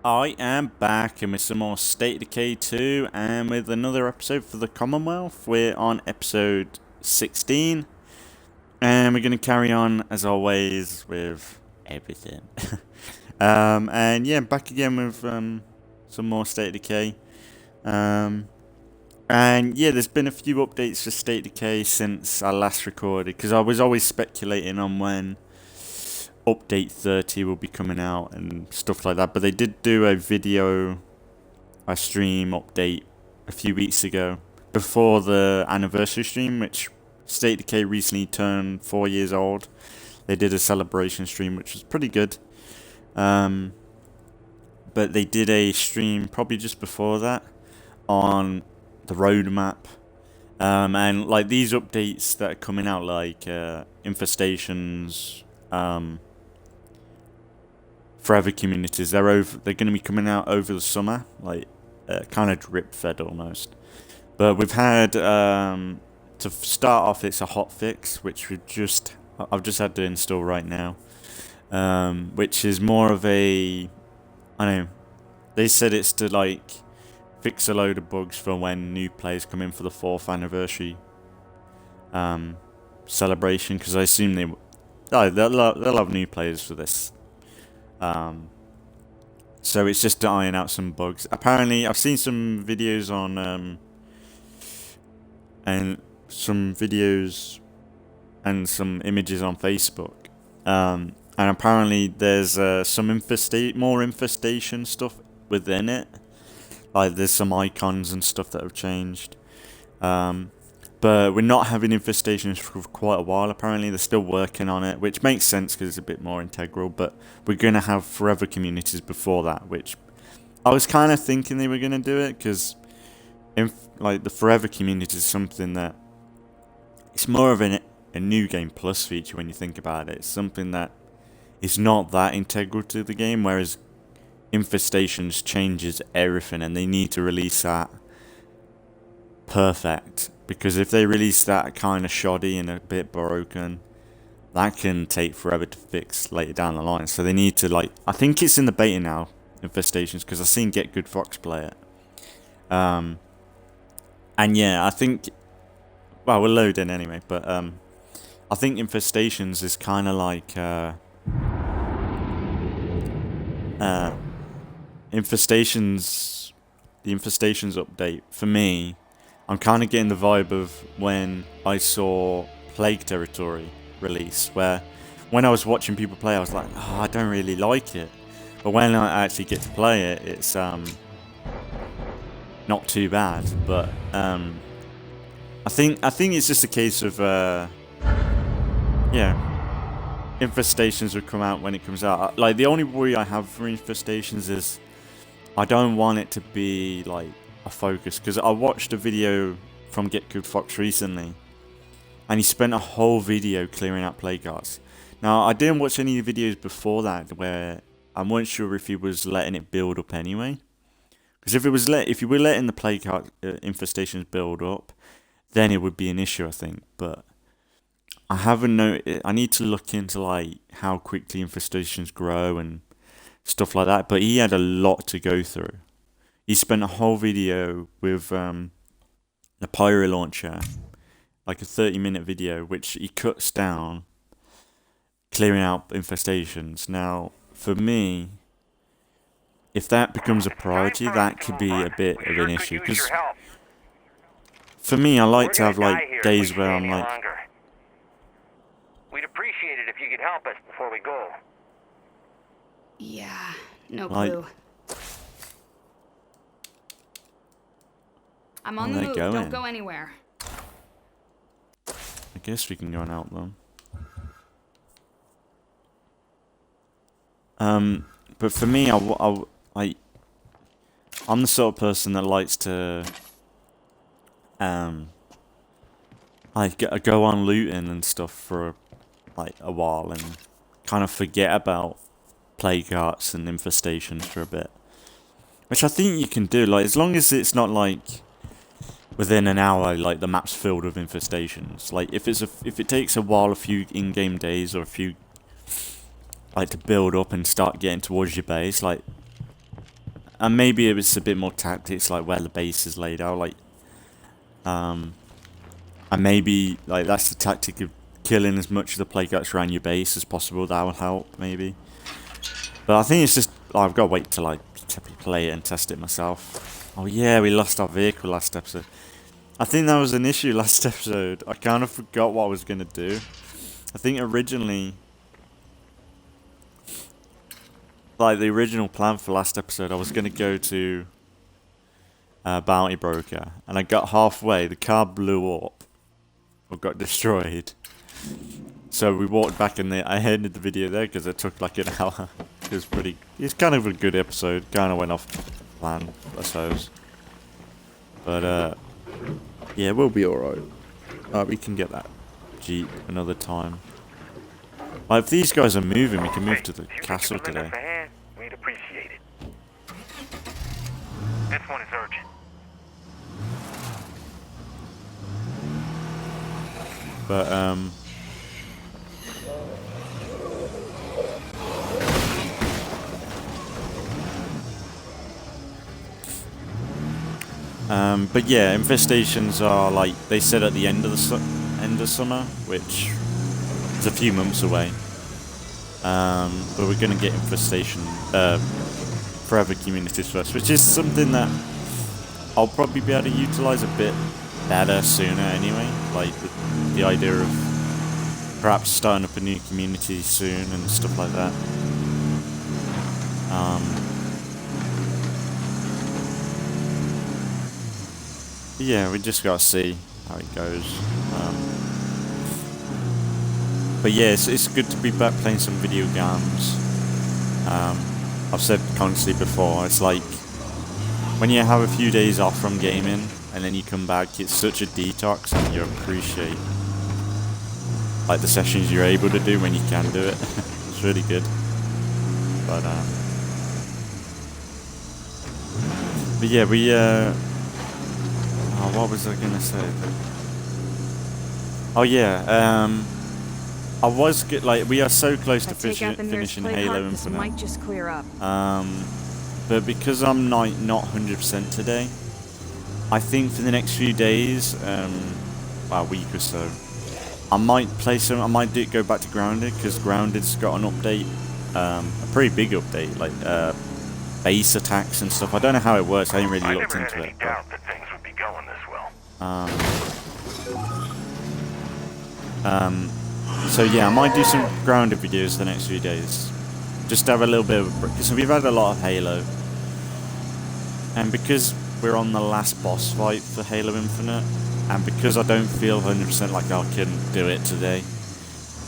I am back and with some more State of Decay 2 and with another episode for the Commonwealth. We're on episode 16 and we're going to carry on as always with everything. And yeah, back again with some more State of Decay. And yeah, there's been a few updates for State of Decay since I last recorded, because I was always speculating on when update 30 will be coming out and stuff like that, but they did do a stream update a few weeks ago before the anniversary stream, which State of Decay recently turned 4 years old. They did a celebration stream which was pretty good, but they did a stream probably just before that on the roadmap, and like these updates that are coming out, like infestations, forever communities, they're going to be coming out over the summer, like kind of drip fed almost. But we've had to start off, it's a hot fix which I've just had to install right now, which is more of a, I don't know, they said it's to like fix a load of bugs for when new players come in for the 4th anniversary celebration, because I assume they'll have new players for this. So it's just to iron out some bugs. Apparently, I've seen some videos on and some images on Facebook, and apparently there's some more infestation stuff within it. Like there's some icons and stuff that have changed. But we're not having infestations for quite a while. Apparently, they're still working on it, which makes sense because it's a bit more integral. But we're going to have forever communities before that, which I was kind of thinking they were going to do it, because like the forever community is something that it's more of a new game plus feature when you think about it. It's something that is not that integral to the game, whereas infestations changes everything, and they need to release that perfect. Because if they release that kind of shoddy and a bit broken, that can take forever to fix later down the line. So they need to, like, I think it's in the beta now, infestations, because I've seen Get Good Fox play it. And yeah, I think, well, we're loading anyway, but I think infestations is kind of like infestations. The infestations update for me, I'm kind of getting the vibe of when I saw Plague Territory release, where when I was watching people play, I was like, oh, I don't really like it. But when I actually get to play it, it's not too bad. But I think it's just a case of yeah, infestations will come out when it comes out. Like the only worry I have for infestations is I don't want it to be like a focus, because I watched a video from Get Good Fox recently and he spent a whole video clearing out plague hearts. Now I didn't watch any videos before that where I wasn't sure if he was letting it build up anyway, because if you were letting the plague heart infestations build up, then it would be an issue, I think. But I haven't noticed. I need to look into like how quickly infestations grow and stuff like that, but he had a lot to go through. He spent a whole video with the Pyro launcher, like a 30-minute video, which he cuts down, clearing out infestations. Now, for me, if that becomes a priority, that could be a bit of an issue. Because for me, I like to have like days where I'm like, we'd appreciate it if you could help us before we go. Yeah, no clue. I'm on the move. Don't go anywhere. I guess we can go and help them. But for me, I'm the sort of person that likes to go on looting and stuff for like a while and kind of forget about plague hearts and infestations for a bit, which I think you can do. Like as long as it's not like within an hour, like the map's filled with infestations. Like if it takes a while, a few in-game days or a few like to build up and start getting towards your base, like and maybe it was a bit more tactics, like where the base is laid out, like, and maybe like that's the tactic of killing as much of the playguts around your base as possible. That will help, maybe. But I think it's just I've got to wait till I play it and test it myself. Oh yeah, we lost our vehicle last episode. I think that was an issue last episode. I kind of forgot what I was gonna do. I think originally, like the original plan for last episode, I was gonna go to Bounty Broker, and I got halfway, the car blew up or got destroyed. So we walked back, and I ended the video there because it took like an hour. It's kind of a good episode. Kind of went off plan, I suppose. But yeah, we'll be alright. We can get that Jeep another time. Like, if these guys are moving, we can move to the castle today. We'd appreciate it. This one is urgent. But but yeah, infestations are like they said at the end of the summer, which is a few months away. But we're gonna get infestation forever communities first, which is something that I'll probably be able to utilize a bit better sooner anyway. Like the idea of perhaps starting up a new community soon and stuff like that. Yeah, we just gotta see how it goes. But yeah, it's good to be back playing some video games. I've said constantly before, it's like when you have a few days off from gaming and then you come back, it's such a detox, and you appreciate like the sessions you're able to do when you can do it. It's really good. But yeah, we what was I gonna say? Oh yeah, I was we are so close to finishing Halo Infinite. Might just clear up. But because I'm not 100% today, I think for the next few days, well, a week or so, I might play some. I might go back to Grounded, because Grounded's got an update, a pretty big update, like base attacks and stuff. I don't know how it works. I haven't really looked into it. But, so yeah, I might do some Grounded videos the next few days, just to have a little bit of a break, because we've had a lot of Halo, and because we're on the last boss fight for Halo Infinite, and because I don't feel 100% like I can do it today,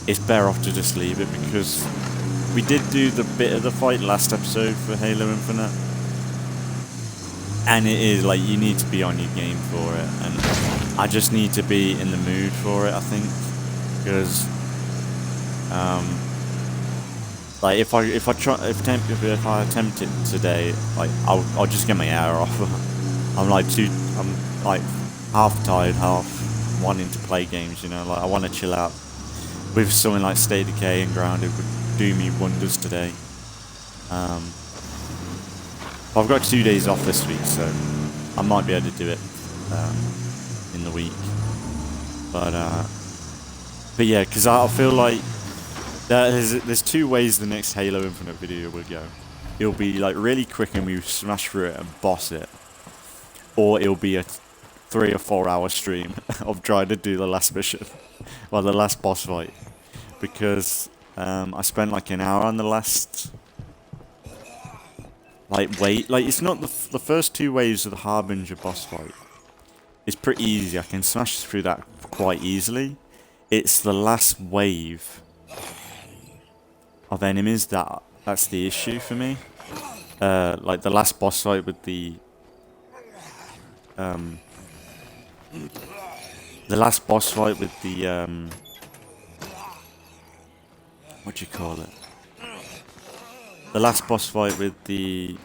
it's better off to just leave it, because we did do the bit of the fight last episode for Halo Infinite, and it is like you need to be on your game for it, and I just need to be in the mood for it, I think, because like if I attempt it today, like I'll just get my hair off. I'm like half tired, half wanting to play games, you know, like I want to chill out. With something like State of Decay and Grounded would do me wonders today. I've got 2 days off this week, so I might be able to do it in the week. But yeah, because I feel like there's two ways the next Halo Infinite video will go. It'll be like really quick and we smash through it and boss it, or it'll be a 3 or 4 hour stream of trying to do the last mission, well, the last boss fight, because I spent like an hour on the last it's not the first 2 waves of the Harbinger boss fight. It's pretty easy. I can smash through that quite easily. It's the last wave of enemies that's the issue for me. Like the last boss fight with the last boss fight with the what do you call it? The last boss fight with the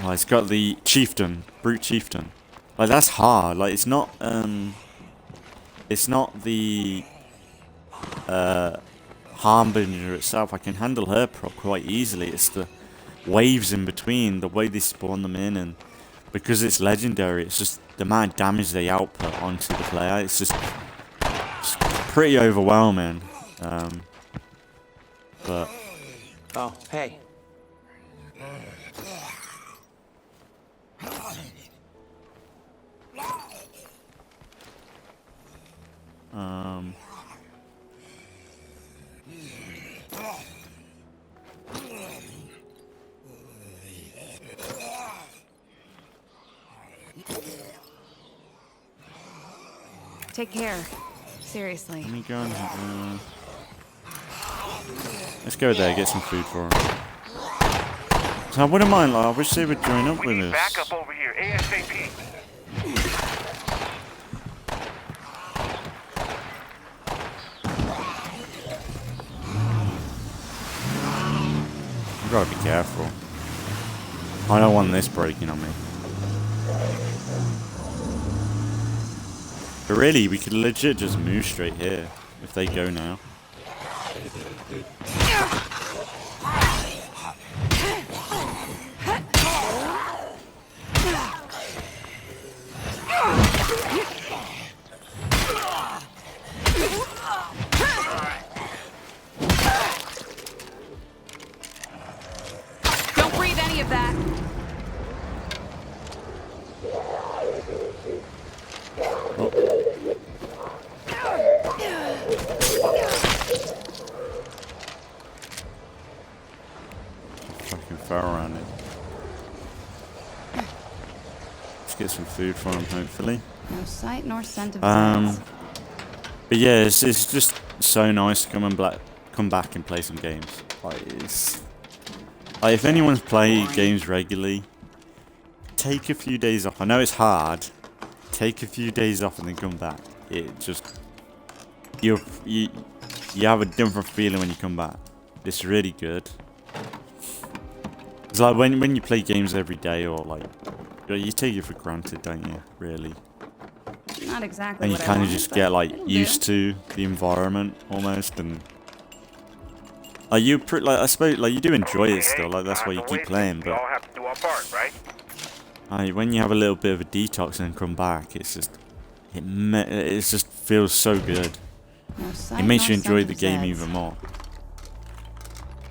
well, it's got the chieftain, brute chieftain. Like that's hard. Like it's not the Harbinger itself, I can handle her quite easily. It's the waves in between, the way they spawn them in, and because it's legendary, it's just the amount of damage they output onto the player. It's just pretty overwhelming. But oh, hey. Take care. Seriously. Let me go and let's go there, get some food for him. So I wouldn't mind, like, I wish they would join up with us. Back up over here, ASAP. I've got to be careful. I don't want this breaking on me. But really, we could legit just move straight here if they go now. Don't breathe any of that. Fucking far around it. Let's get some food for him, hopefully. No sight nor scent of sense. But yeah, it's just so nice to come back and play some games. Like, if anyone's playing games regularly, take a few days off. I know it's hard. Take a few days off and then come back. It just you have a different feeling when you come back. It's really good. It's like when you play games every day, or like you take it for granted, don't you? Really. Not exactly. And you what I kind of wanted, just but get like it'll used do. to the environment almost, and like I suppose like you do enjoy it still. Like that's why you keep playing. We But all have to do our part, right? when you have a little bit of a detox and come back, it's just it just feels so good. No sight It makes nor you enjoy scent the of game Zeds. even more.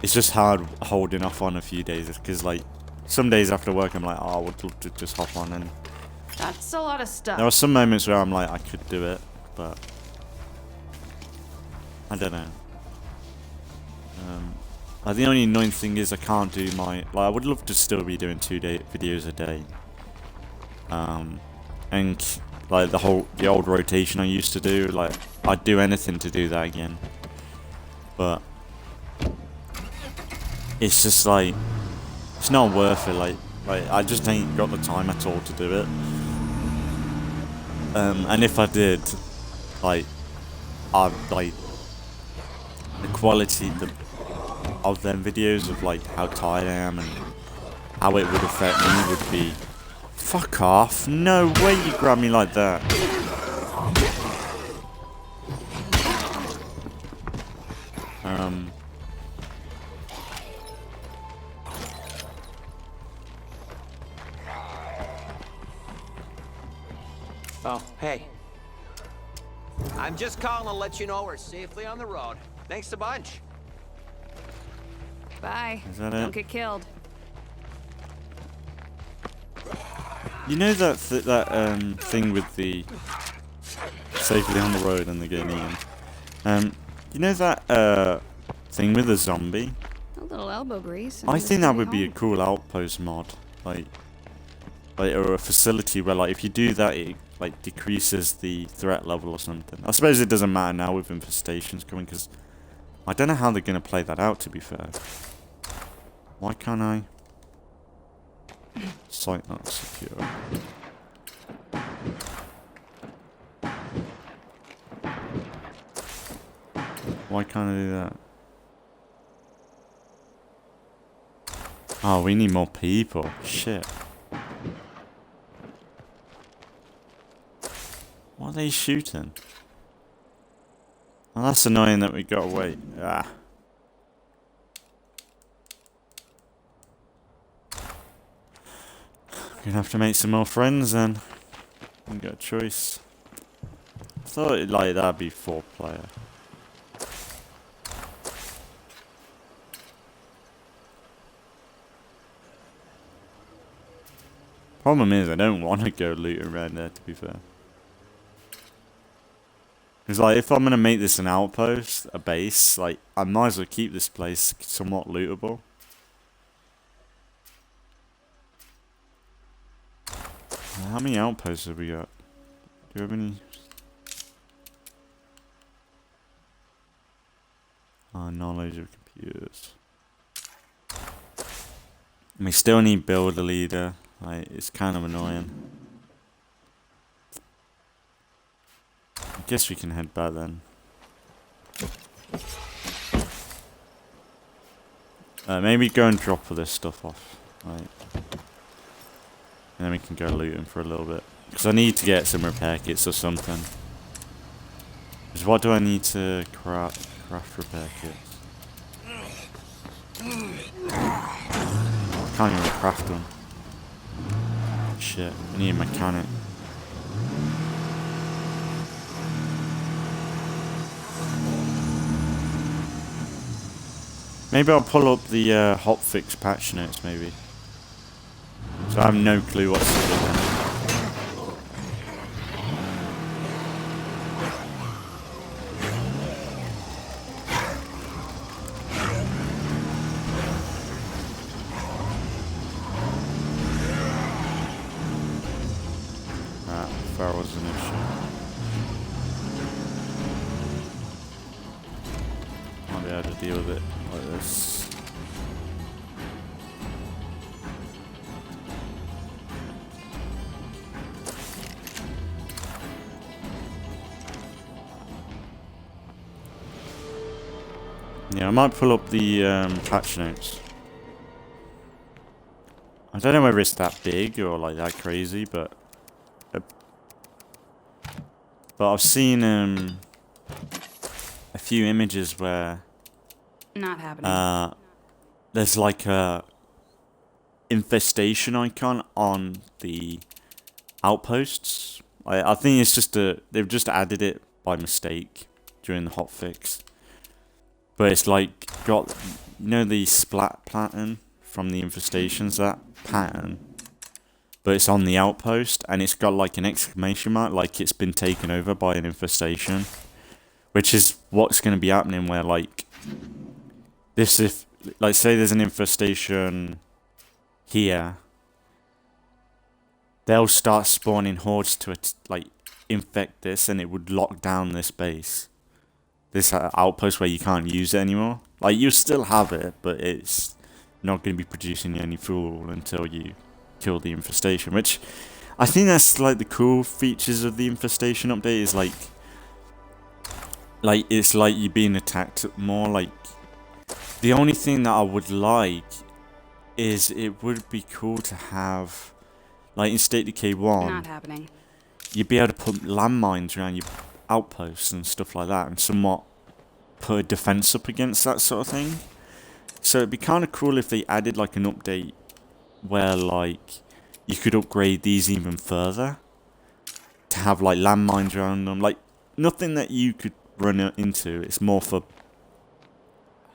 It's just hard holding off on a few days because like some days after work I'm like, oh, I would love to just hop on, and That's a lot of stuff. there are some moments where I'm like, I could do it, but I don't know. The only annoying thing is I can't do my I would love to still be doing 2 videos a day. And like the old rotation I used to do, like I'd do anything to do that again. But it's just like it's not worth it. Like I just ain't got the time at all to do it. And if I did, like the quality of them videos of like how tired I am and how it would affect me would be fuck off. No way you grab me like that. Oh, hey. I'm just calling to let you know we're safely on the road. Thanks a bunch. Bye. Is that Don't it? get killed. You know that thing with the safely on the road and the getting in. You know that thing with the zombie? A little elbow grease. I think that would be a cool outpost mod, like or a facility where like if you do that, it like decreases the threat level or something. I suppose it doesn't matter now with infestations coming, because I don't know how they're gonna play that out. To be fair, why can't I? Site not secure. Why can't I do that? Oh, we need more people. Shit. What are they shooting? Well, that's annoying that we got to wait. Ah. Gonna have to make some more friends then. Ain't got a choice. I thought it, like that'd be 4-player. Problem is, I don't want to go loot around there, to be fair. Because, like, if I'm going to make this an outpost, a base, like, I might as well keep this place somewhat lootable. How many outposts have we got? Do you have any? Knowledge of computers. We still need build a leader. Like, it's kind of annoying. I guess we can head back then. Maybe go and drop all this stuff off. Right. And then we can go looting for a little bit. Because I need to get some repair kits or something. Because what do I need to craft repair kits? I can't even craft them. Shit, I need a mechanic. Maybe I'll pull up the hotfix patch notes, maybe. So I have no clue what's going on. Fire was an issue. Might be able to deal with it like this. Yeah, I might pull up the patch notes. I don't know whether it's that big or like that crazy, but I've seen a few images where Not happening. there's like a infestation icon on the outposts. I think it's just they've just added it by mistake during the hotfix. But it's like got, you know, the splat pattern from the infestations, that pattern. But it's on the outpost, and it's got like an exclamation mark, like it's been taken over by an infestation. Which is what's going to be happening where, like, this, if, like, say there's an infestation here, they'll start spawning hordes to, like, infect this, and it would lock down this base. This outpost where you can't use it anymore. Like, you still have it, but it's not going to be producing any fuel until you kill the infestation, which I think that's like the cool features of the infestation update is like it's like you're being attacked more. Like, the only thing that I would like is it would be cool to have, like in State of Decay 1, Not happening. you'd be able to put landmines around your outposts and stuff like that and somewhat put a defense up against that sort of thing. So it'd be kind of cool if they added like an update where like you could upgrade these even further to have like landmines around them, like nothing that you could run into. It's more for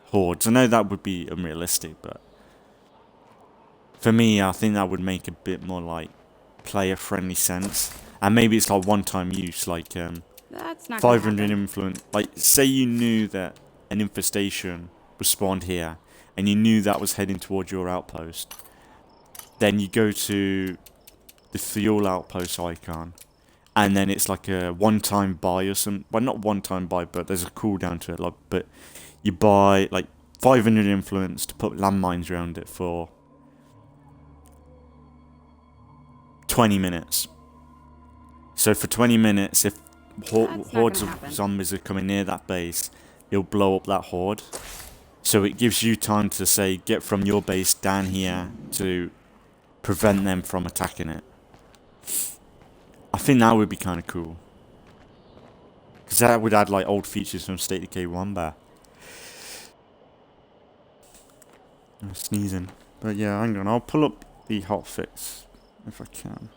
hordes. I know that would be unrealistic, but for me, I think that would make a bit more like player friendly sense. And maybe it's like one-time use, like That's not 500 influence. Like, say you knew that an infestation was spawned here and you knew that was heading towards your outpost. Then you go to the fuel outpost icon, and then it's like a one-time buy or some. Well, not one-time buy, but there's a cooldown to it. Like, but you buy like 500 influence to put landmines around it for 20 minutes. So for 20 minutes, if hordes of zombies are coming near that base, it'll blow up that horde. So it gives you time to say get from your base down here to prevent them from attacking it. I think that would be kind of cool. Because that would add like old features from State of Decay 1 back. I'm sneezing. But yeah, hang on, I'll pull up the hotfix if I can.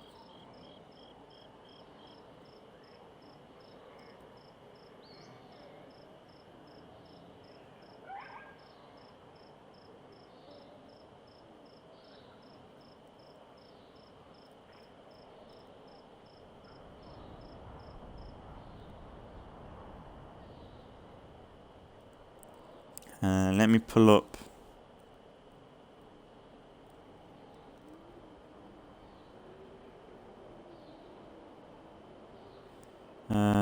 Let me pull up.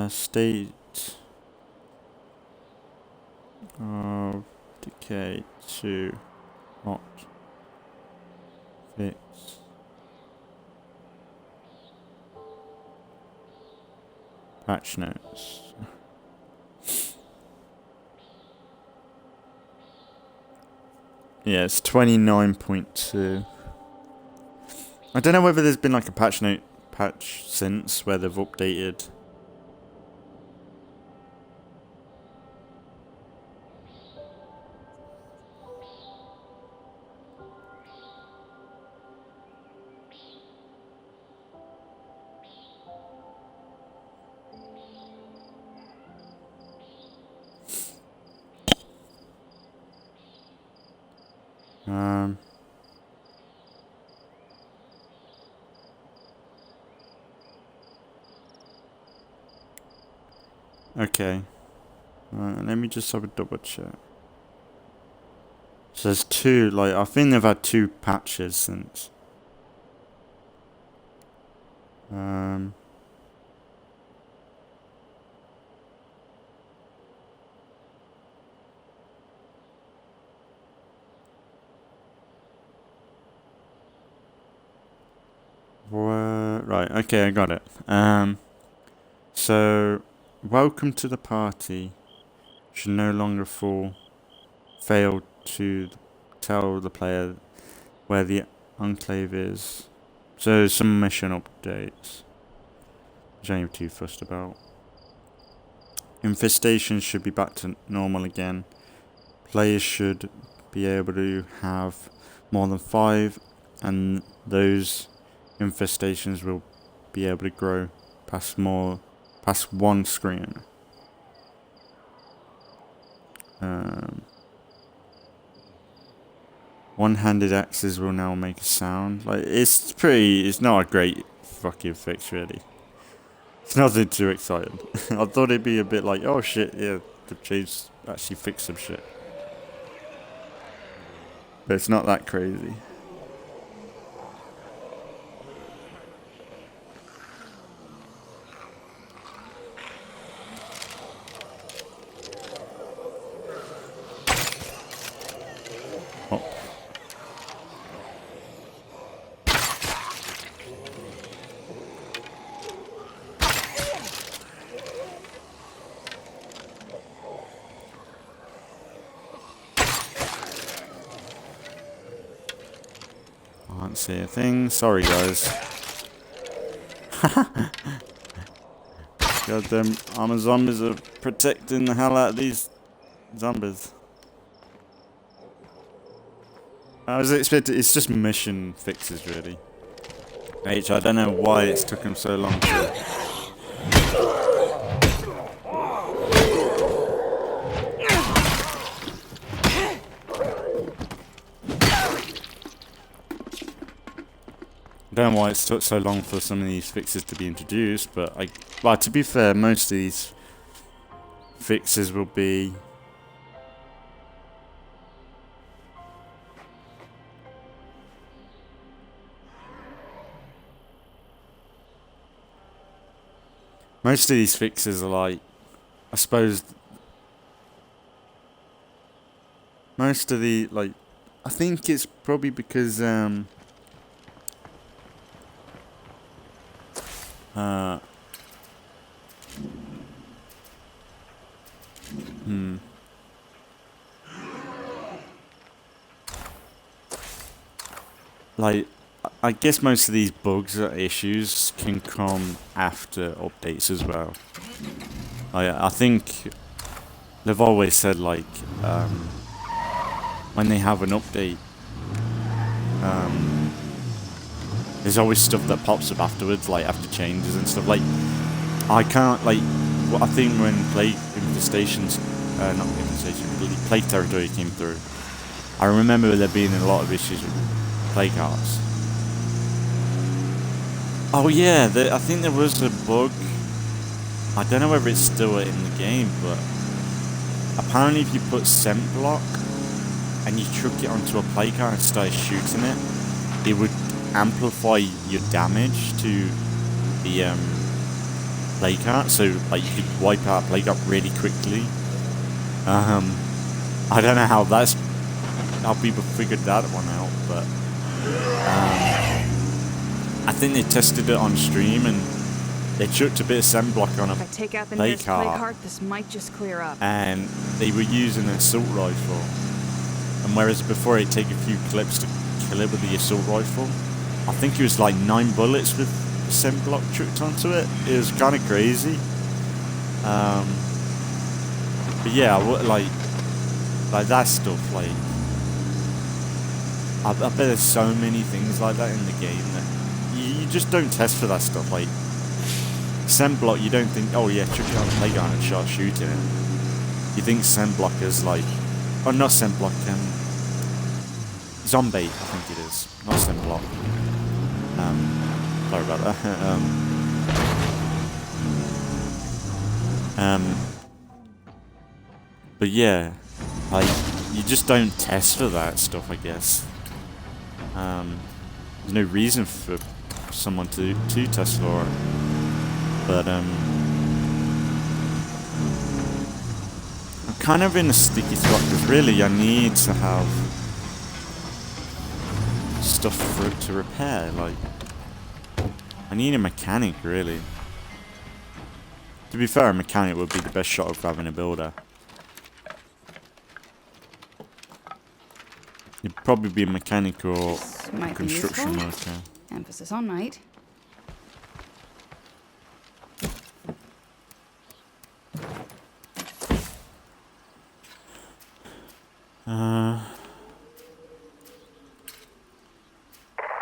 State of Decay to hot fix. Patch notes. Yeah, it's 29.2. I don't know whether there's been like a patch since where they've updated. Okay. Let me just have a double check. So there's two, like, I think they've had 2 patches since. Right, okay, I got it. So, welcome to the party should no longer fail to tell the player where the enclave is. So, some mission updates, which I ain't too fussed about. Infestations should be back to normal again. Players should be able to have more than 5, and those infestations will be able to grow past 1 screen. One-handed axes will now make a sound. Like, it's not a great fucking fix, really. It's nothing too exciting. I thought it'd be a bit like, oh shit, yeah, the change actually fixed some shit. But it's not that crazy. Can't see a thing. Sorry, guys. Goddamn armor zombies are protecting the hell out of these zombies. I was expecting. It's just mission fixes, really. I don't know why it's took them so long to. I don't know why it's took so long for some of these fixes to be introduced, but well, to be fair, most of these fixes will be like, I suppose most of the, like, I think it's probably because like, I guess most of these bugs or issues can come after updates as well. I think they've always said, like, when they have an update, there's always stuff that pops up afterwards, like after changes and stuff. Like, I can't, like, I think when Plague Infestations, not Infestation, Plague Territory came through, I remember there being a lot of issues with Plague Hearts. Oh yeah, I think there was a bug. I don't know whether it's still in the game, but apparently if you put scent block and you chuck it onto a plague heart and start shooting it, it would amplify your damage to the plague heart, so like you could wipe out a plague heart really quickly. I don't know how people figured that one out, but I think they tested it on stream and they chucked a bit of scent block on a If I take out the plague nearest plague heart, heart, this might just clear up. and they were using an assault rifle. And whereas before it'd take a few clips to kill it with the assault rifle, I think it was like 9 bullets with the scent block chucked onto it. It was kind of crazy. But yeah, like that stuff, like I bet there's so many things like that in the game that you just don't test for that stuff. Like scent block, you don't think, oh yeah, chuck it on the plague heart and start shooting it. You think scent block is like, oh, not scent block, zombie, I think it is, not scent block. Sorry about that. But yeah, like you just don't test for that stuff, I guess. There's no reason for someone to test for it, but I'm kind of in a sticky spot because really I need to have stuff for it to repair. Like, I need a mechanic, really. To be fair, a mechanic would be the best shot of having a builder. It'd probably be a mechanic or construction worker. Emphasis on might.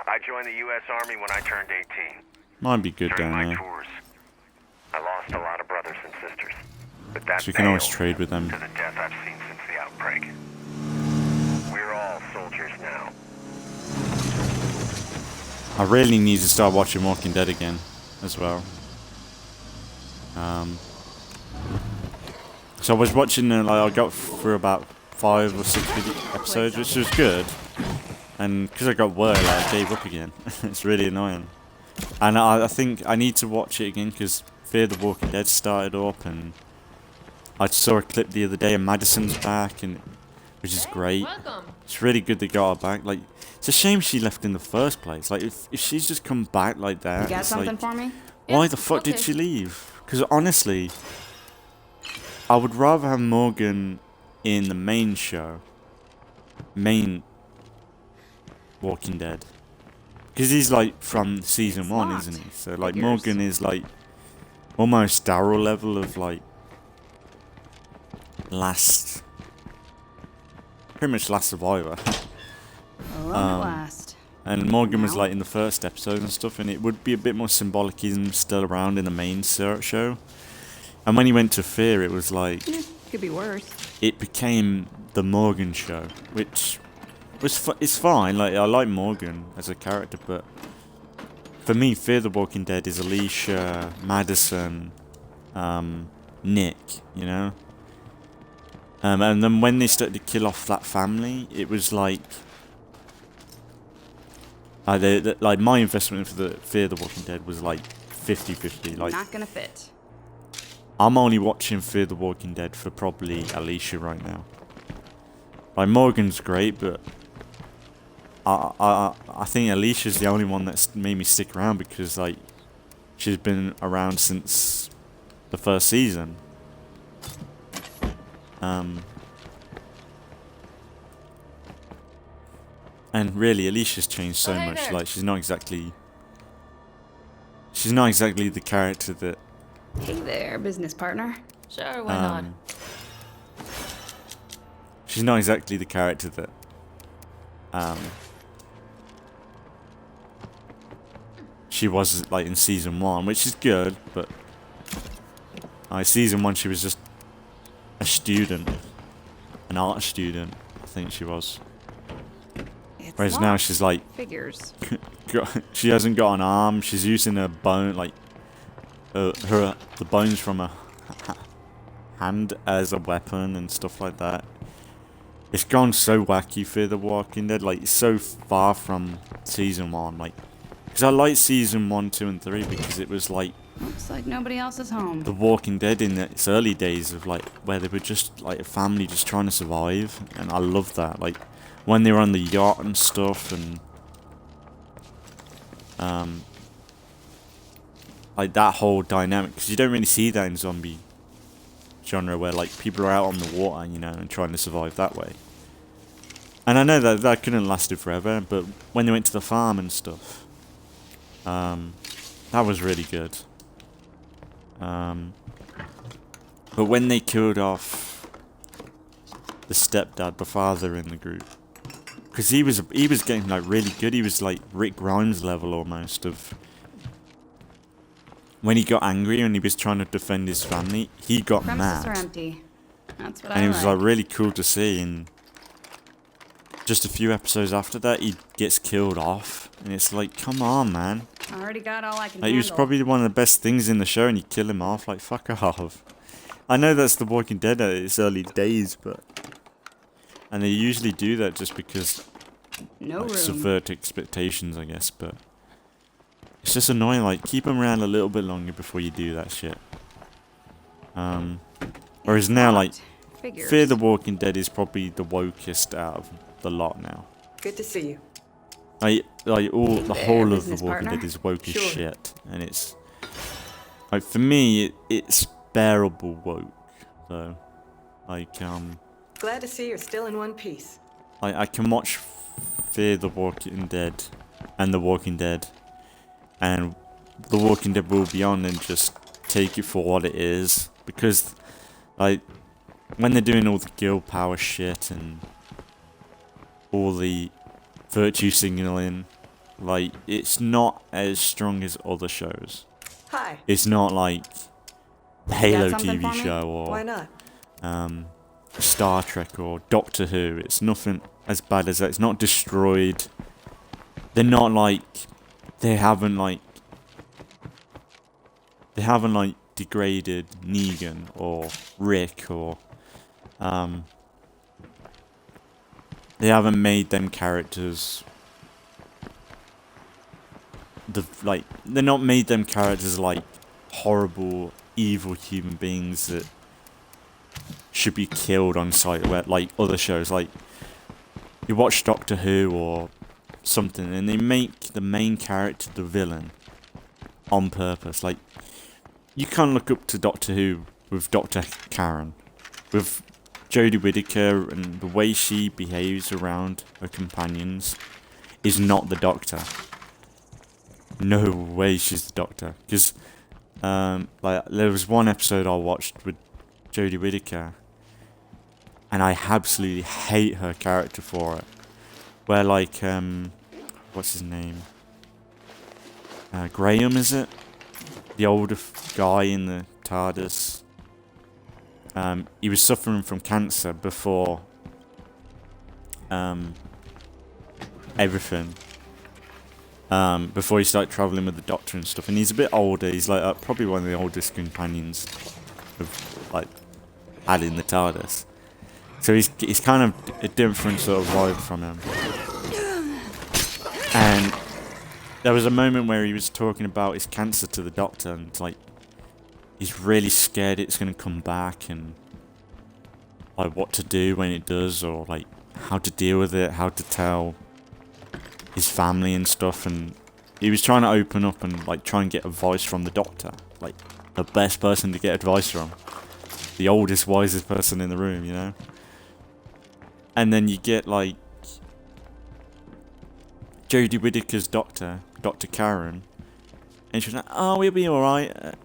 I joined the U.S. Army when I turned 18. Might be good During down my there. tours, I lost a lot of brothers and sisters. But that So you can always paled trade with them. to the death I've seen since the outbreak. We're all soldiers now. I really need to start watching Walking Dead again, as well. So I was watching, like, I got through about 5 or 6 episodes, which was good. And because I got work, like, I gave up again. It's really annoying. And I think I need to watch it again because Fear the Walking Dead started up, and I saw a clip the other day and Madison's back, and which is great. It's really good they got her back. Like, it's a shame she left in the first place. Like, if she's just come back like that, You got it's something like, for me? why the fuck did she leave? Because honestly, I would rather have Morgan in the main show, main Walking Dead, because he's like from season 1, isn't he? So like Morgan is like almost Daryl level of like pretty much last survivor. Last. And Morgan was like in the first episode and stuff, and it would be a bit more symbolic he's still around in the main show. And when he went to Fear, it was like Could be worse. it became the Morgan show, which was it's fine. Like, I like Morgan as a character, but for me, Fear the Walking Dead is Alicia, Madison, Nick, you know. And then when they started to kill off that family, it was like like my investment for the Fear the Walking Dead was like 50-50. Like, Not gonna fit. I'm only watching Fear the Walking Dead for probably Alicia right now. Like, Morgan's great, but I think Alicia's the only one that's made me stick around because, like, she's been around since the first season. And really, Alicia's changed so much. Like, she's not exactly the character that. Hey there, business partner. Sure, why not? She's not exactly the character that she was like in season 1, which is good, but season 1 she was just a student, an art student, I think she was. It's Whereas now locked. she's like, Figures. she hasn't got an arm. She's using her bone, like the bones from her hand as a weapon and stuff like that. It's gone so wacky for The Walking Dead. Like, it's so far from season 1. Like, because I like season 1, 2, and 3 because it was like Looks like nobody else is home. The Walking Dead in its early days of like where they were just like a family just trying to survive, and I love that. Like when they were on the yacht and stuff, and like that whole dynamic, because you don't really see that in zombie genre where like people are out on the water, you know, and trying to survive that way. And I know that that couldn't have lasted forever, but when they went to the farm and stuff, that was really good. But when they killed off the stepdad, the father in the group, because he was getting like really good. He was like Rick Grimes level almost of when he got angry and he was trying to defend his family. He got Premises are mad, empty. That's what and I it was like really cool to see. And just a few episodes after that, he gets killed off, and it's like, come on, man. I already got all I can Like, he was handle. probably one of the best things in the show, and you kill him off. Like, fuck off. I know that's The Walking Dead at its early days, but... And they usually do that just because... No like, room. subvert expectations, I guess, but... It's just annoying, like, keep them around a little bit longer before you do that shit. Whereas now, like, Figures. Fear the Walking Dead is probably the wokest out of the lot now. Good to see you. Like all the There, whole of The business Walking partner. Dead is woke as Sure. shit, and it's like for me it's bearable woke though. Like Glad to see you're still in one piece. I can watch Fear the Walking Dead and The Walking Dead and The Walking Dead will be on and just take it for what it is, because like when they're doing all the guild power shit and all the virtue signaling, like it's not as strong as other shows. Hi. It's not like the Halo something for TV me? show Why or not? Star Trek or Doctor Who. It's nothing as bad as that. It's not destroyed. They're not like they haven't degraded Negan or Rick or they haven't made them characters they're not made them characters like horrible evil human beings that should be killed on sight, where like other shows, like you watch Doctor Who or something and they make the main character the villain on purpose. Like you can't look up to Doctor Who with Dr. Karen, with Jodie Whittaker, and the way she behaves around her companions is not the Doctor. No way she's the Doctor. Because like there was one episode I watched with Jodie Whittaker, and I absolutely hate her character for it. Where like what's his name? Graham, is it? The older guy in the TARDIS. He was suffering from cancer before everything. Before he started travelling with the Doctor and stuff. And he's a bit older. He's like probably one of the oldest companions of like had in the TARDIS. So he's kind of a different sort of vibe from him. And there was a moment where he was talking about his cancer to the Doctor, and it's like he's really scared it's going to come back, and like what to do when it does, or like how to deal with it, how to tell his family and stuff. And he was trying to open up and like try and get advice from the Doctor, like the best person to get advice from, the oldest, wisest person in the room, you know. And then you get like Jodie Whittaker's Doctor, Dr. Karen, and she's like, "Oh, we'll be all right.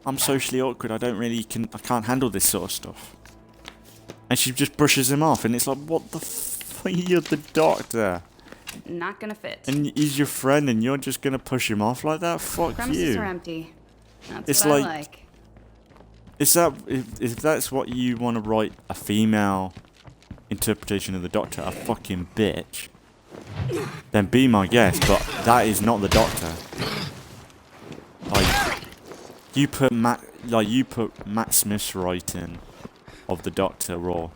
I'm socially awkward. I can't handle this sort of stuff." And she just brushes him off, and it's like, what the fuck? You're the Doctor. Not gonna fit. And he's your friend, and you're just gonna push him off like that? Fuck Premises you. are empty. That's It's what like- I like. Is that if that's what you want to write a female interpretation of the Doctor, a fucking bitch, then be my guest. But that is not the Doctor. Like you put Matt Smith's writing of the Doctor, or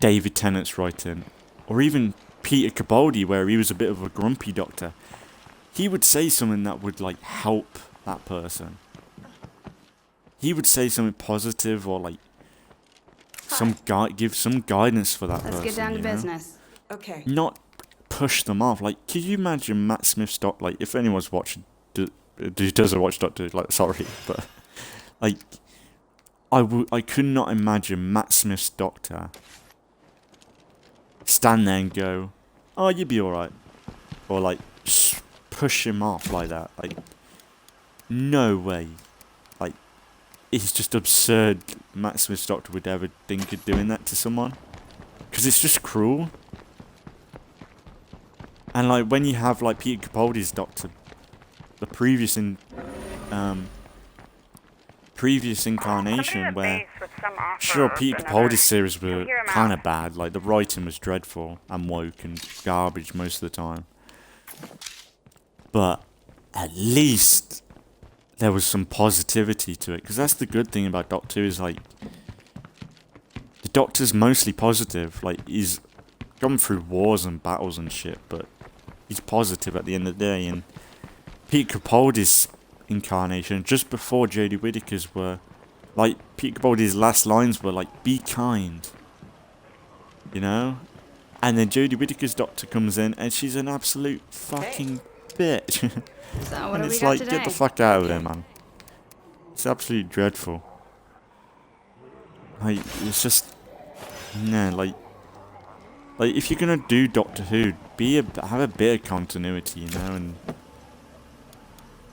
David Tennant's writing, or even Peter Capaldi, where he was a bit of a grumpy Doctor. He would say something that would like help that person. He would say something positive, or like give some guidance for that person. Let's get down to you know? business. Okay. Not push them off. Like, can you imagine Matt Smith's Doctor? Like, if anyone's watching, does watch Doctor? Like, sorry, but like, I could not imagine Matt Smith's Doctor stand there and go, "Oh, you'll be all right," or like push him off like that. Like, no way. Like, it's just absurd Matt Smith's Doctor would ever think of doing that to someone, because it's just cruel. And like when you have like Peter Capaldi's Doctor, the previous incarnation, where sure Peter Capaldi's series were kind of bad, like the writing was dreadful and woke and garbage most of the time, but at least there was some positivity to it, because that's the good thing about Doctor is like the Doctor's mostly positive. Like, he's gone through wars and battles and shit, but he's positive at the end of the day. And Peter Capaldi's incarnation, just before Jodie Whittaker's, were like, Peter Capaldi's last lines were like, "Be kind," you know. And then Jodie Whittaker's Doctor comes in, and she's an absolute fucking bitch. So what And do we it's got like, today? get the fuck out of there, man. It's absolutely dreadful. Like, it's just, nah, like if you're gonna do Doctor Who, have a bit of continuity, you know, and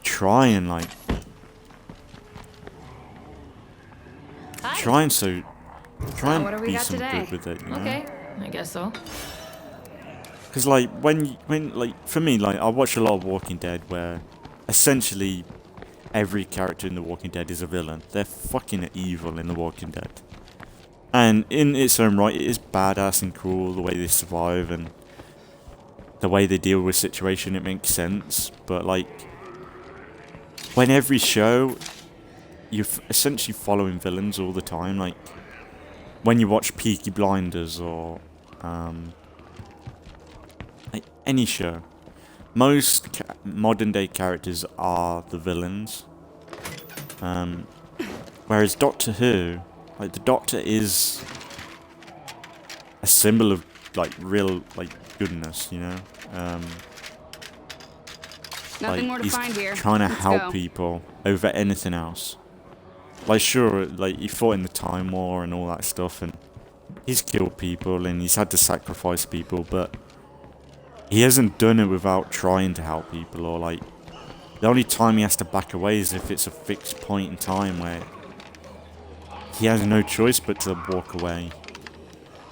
try and like, try and what do we be got some today? good with it, you know. Okay, I guess so. Because like when like for me, like I watch a lot of Walking Dead, where essentially every character in The Walking Dead is a villain. They're fucking evil in The Walking Dead, and in its own right, it is badass and cool the way they survive and the way they deal with situation. It makes sense, but like when every show you're essentially following villains all the time, like when you watch Peaky Blinders or like any show, most modern day characters are the villains. Whereas Doctor Who, like the Doctor is a symbol of like real like goodness, you know. Nothing more Like to he's find here. trying to Let's help go. people over anything else. Like sure, like he fought in the Time War and all that stuff, and he's killed people and he's had to sacrifice people, but he hasn't done it without trying to help people. Or like the only time he has to back away is if it's a fixed point in time where he has no choice but to walk away.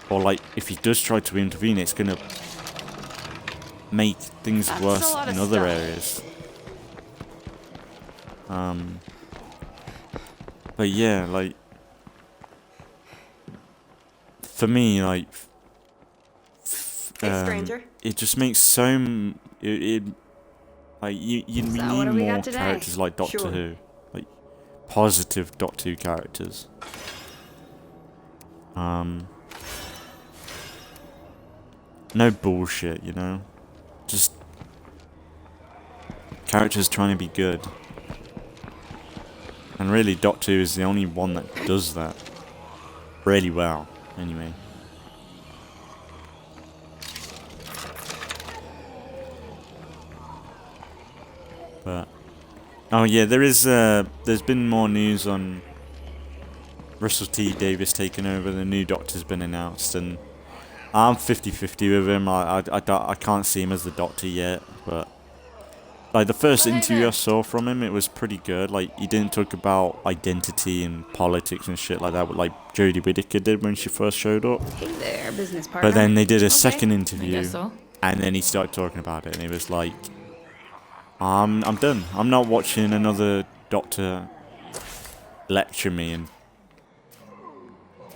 Or like if he does try to intervene, it's gonna make things That's a worse lot of in other stuff. areas. But yeah, like for me, like Hey, stranger. it just makes like you So need what do we more got today? characters like Doctor Sure. Who, like positive Doctor Who characters. No bullshit, you know, just characters trying to be good. And really, Doctor Who is the only one that does that really well, anyway. But oh yeah, there's been more news on Russell T Davies taking over. The new Doctor's been announced, and I'm 50-50 with him. I can't see him as the Doctor yet, but like the first interview I saw from him, it was pretty good. Like he didn't talk about identity and politics and shit like that, like Jodie Whittaker did when she first showed up. Hey there, business partner. But then they did a Okay, second I interview, guess so. And then he started talking about it, and he was like, I'm done. I'm not watching another doctor lecture me and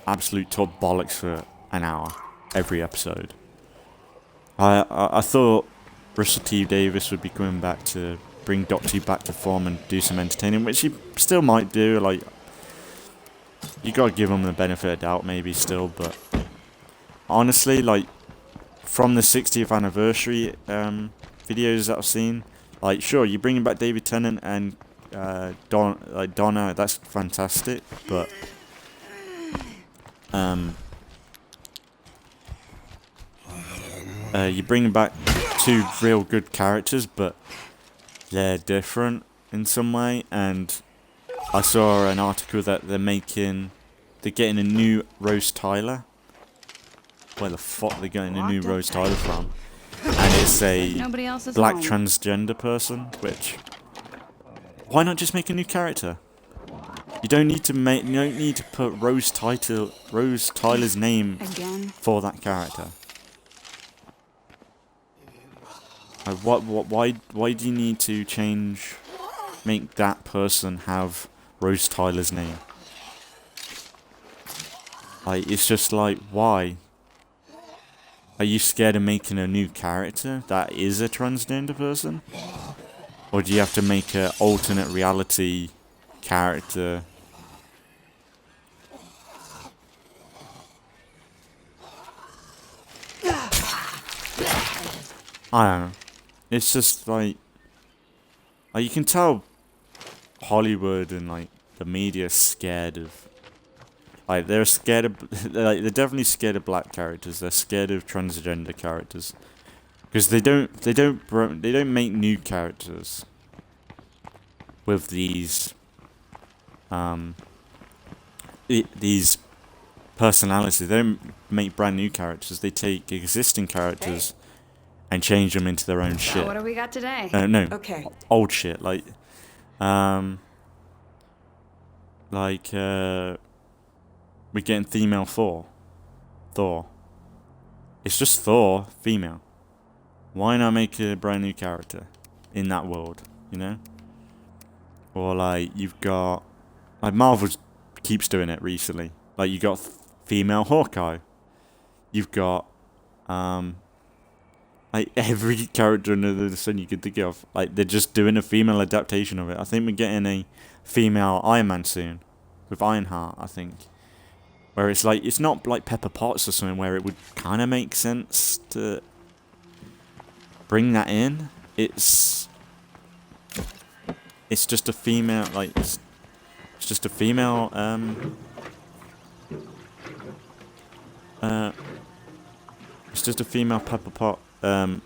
absolute talk bollocks for an hour every episode. I thought Russell T Davis would be coming back to bring Doctor Who back to form and do some entertaining, which he still might do. Like, you gotta give him the benefit of doubt, maybe still, but honestly, like, from the 60th anniversary videos that I've seen, like, sure, you're bringing back David Tennant and Donna, that's fantastic, but you're bringing back two real good characters, but they're different in some way. And I saw an article that they're getting a new Rose Tyler. Where the fuck are they getting a new Rose Tyler from? And it's a Nobody else is black home. transgender person, which, why not just make a new character? You don't need to put Rose Tyler's name Again. for that character. Why do you need to make that person have Rose Tyler's name? Like, it's just like, why? Are you scared of making a new character that is a transgender person? Or do you have to make an alternate reality character? I don't know. It's just like you can tell Hollywood and like the media is scared of, like, they're scared of, they're definitely scared of black characters. They're scared of transgender characters because they don't make new characters with these these personalities. They don't make brand new characters. They take existing characters and change them into their own shit. What do we got today? No. Okay. Old shit, like we're getting female Thor. It's just Thor, female. Why not make a brand new character in that world, you know? Or like, you've got, like, Marvel keeps doing it recently. Like, you got female Hawkeye. You've got like every character under the sun you could think of. Like, they're just doing a female adaptation of it. I think we're getting a female Iron Man soon with Ironheart, I think. Where it's like, it's not like Pepper Potts or something where it would kind of make sense to bring that in. It's just a female, like, it's just a female it's just a female Pepper Pot. A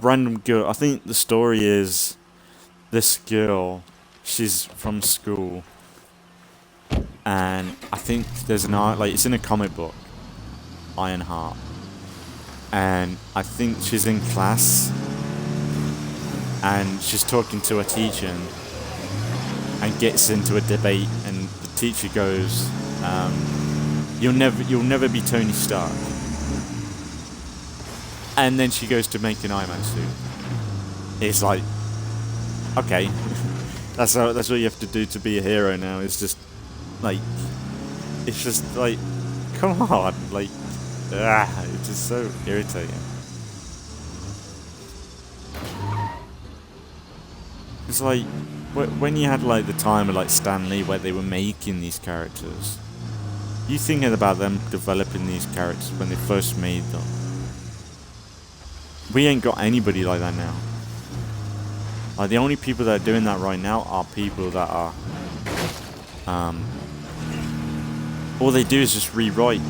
random girl. I think the story is this girl, she's from school, and I think there's an art, like, it's in a comic book, Ironheart, and I think she's in class and she's talking to a teacher and gets into a debate, and the teacher goes, you'll never be Tony Stark. And then she goes to make an Iron Man suit. It's like, okay, that's what you have to do to be a hero now. It's just like, come on, like, it's just so irritating. It's like, when you had like the time of like Stan Lee where they were making these characters, you thinking about them developing these characters when they first made them. We ain't got anybody like that now. Like, the only people that are doing that right now are people that are all they do is just rewrite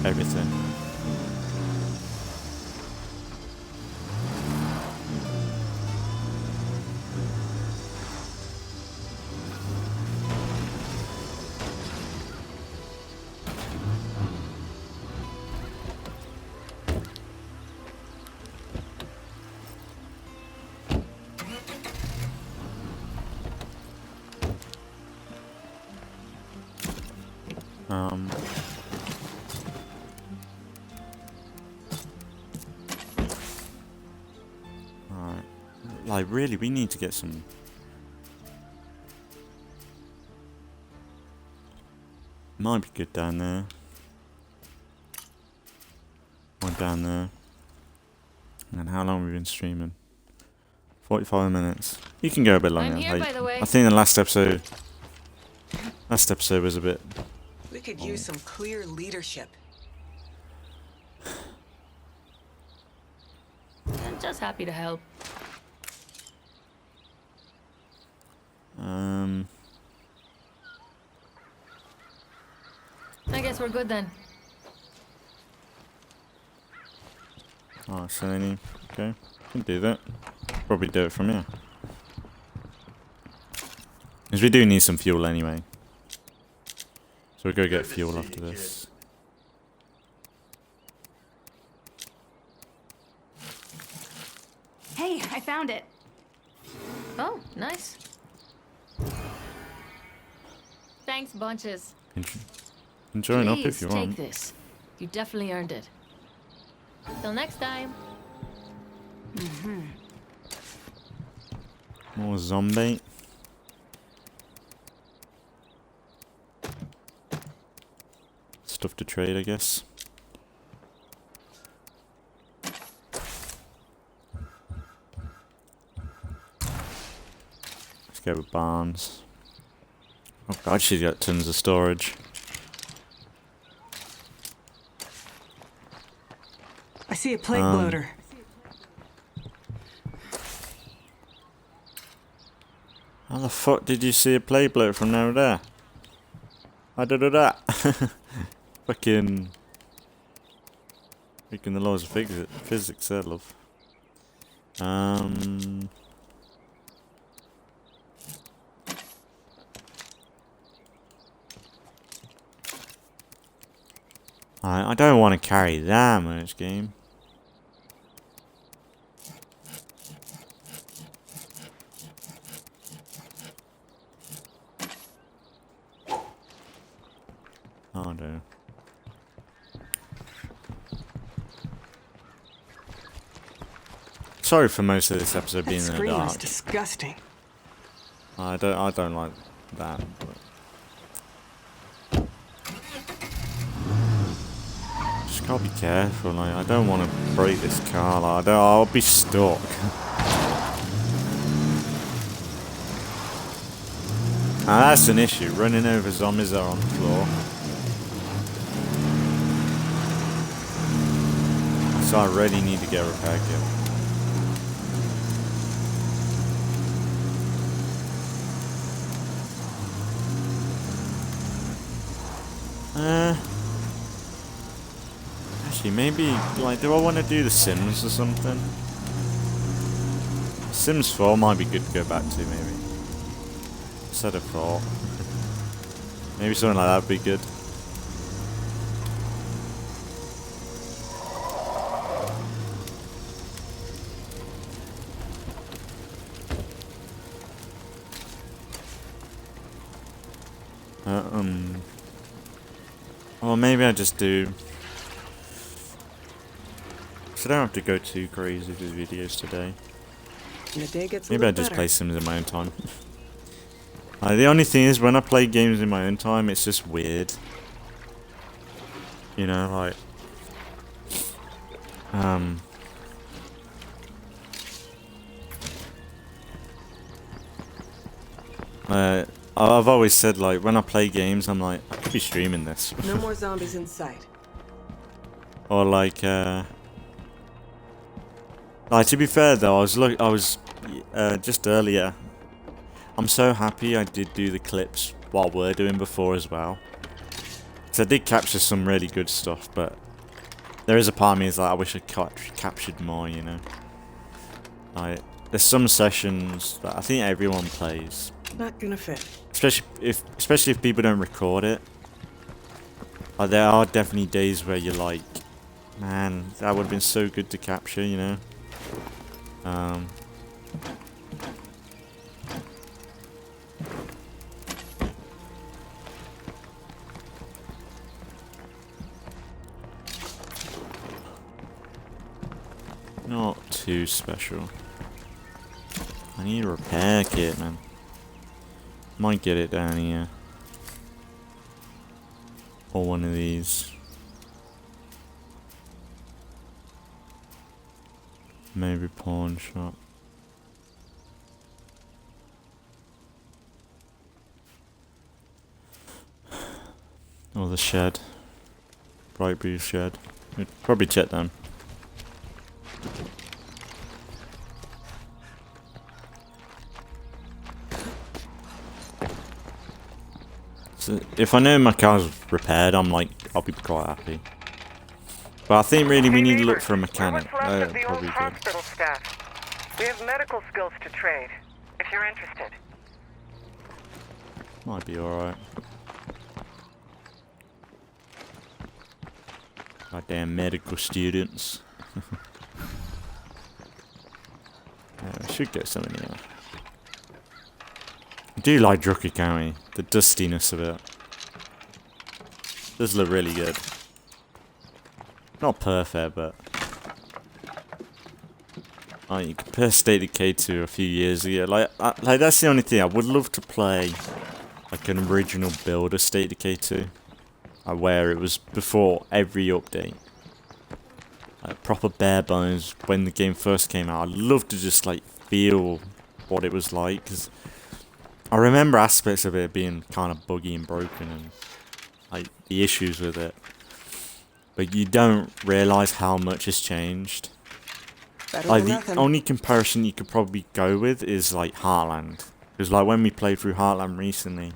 everything. like, really, we need to get some... Might be good down there. One down there. And how long have we been streaming? 45 minutes. You can go a bit longer. I'm here, by the way. I think the last episode was a bit... We could use some clear leadership. I'm just happy to help. I guess we're good then. Oh, so any... Okay, can do that. Probably do it from here. Because we do need some fuel anyway. So we'll go get fuel after this. Hey, I found it. Oh, nice. Thanks, bunches. Join up if Please you take want. this. You definitely earned it. Till next time. More zombie. Stuff to trade, I guess. Let's go with Barnes. Oh god, she's got tons of storage. I see a plate loader. How the fuck did you see a play bloat from now there? I did that. Fucking the laws of physics there, love. I don't want to carry that much, game. Oh no. Sorry for most of this episode being in the Scream is dark. disgusting. I don't like that. But just gotta be careful. Like, I don't want to break this car. Like, I'll be stuck. Now that's an issue. Running over zombies that are on the floor. So I really need to get a repair kit. Actually, maybe, like, do I want to do The Sims or something? Sims 4 might be good to go back to, maybe. Instead of 4. Maybe something like that would be good. Well, maybe I just do. So I don't have to go too crazy with videos today. The day gets a Maybe I little just better. play Sims in my own time. The only thing is, when I play games in my own time, it's just weird. You know, like... I've always said, like, when I play games, I'm like, I could be streaming this. No more zombies in sight. Or like, to be fair though, I was just earlier. I'm so happy I did do the clips while we're doing before as well. So I did capture some really good stuff, but there is a part of me is like, I wish I captured more, you know. Like, there's some sessions that I think everyone plays. Not gonna fit. Especially if people don't record it. There are definitely days where you're like, man, that would have been so good to capture, you know. Not too special. I need a repair kit, man. Might get it down here. Or one of these. Maybe pawn shop. Or the shed. Bright blue shed. We'd probably check them. So if I know my car's repaired, I'm like, I'll be quite happy. But I think really we need to look for a mechanic. We're what's left of the old Probably good. hospital staff. We have medical skills to trade, if you're interested. Might be alright. Goddamn medical students. Yeah, I should get something here. I do like Drucker County. The dustiness of it. Does look really good. Not perfect, but... Oh, you compare State of Decay to a few years ago. Like that's the only thing. I would love to play like an original build of State of Decay 2. Where it was before every update. Like proper bare bones when the game first came out. I'd love to just like feel what it was like. Cause I remember aspects of it being kind of buggy and broken and like the issues with it. But you don't realise how much has changed. Better Like than the nothing. only comparison you could probably go with is like Heartland. Because like when we played through Heartland recently,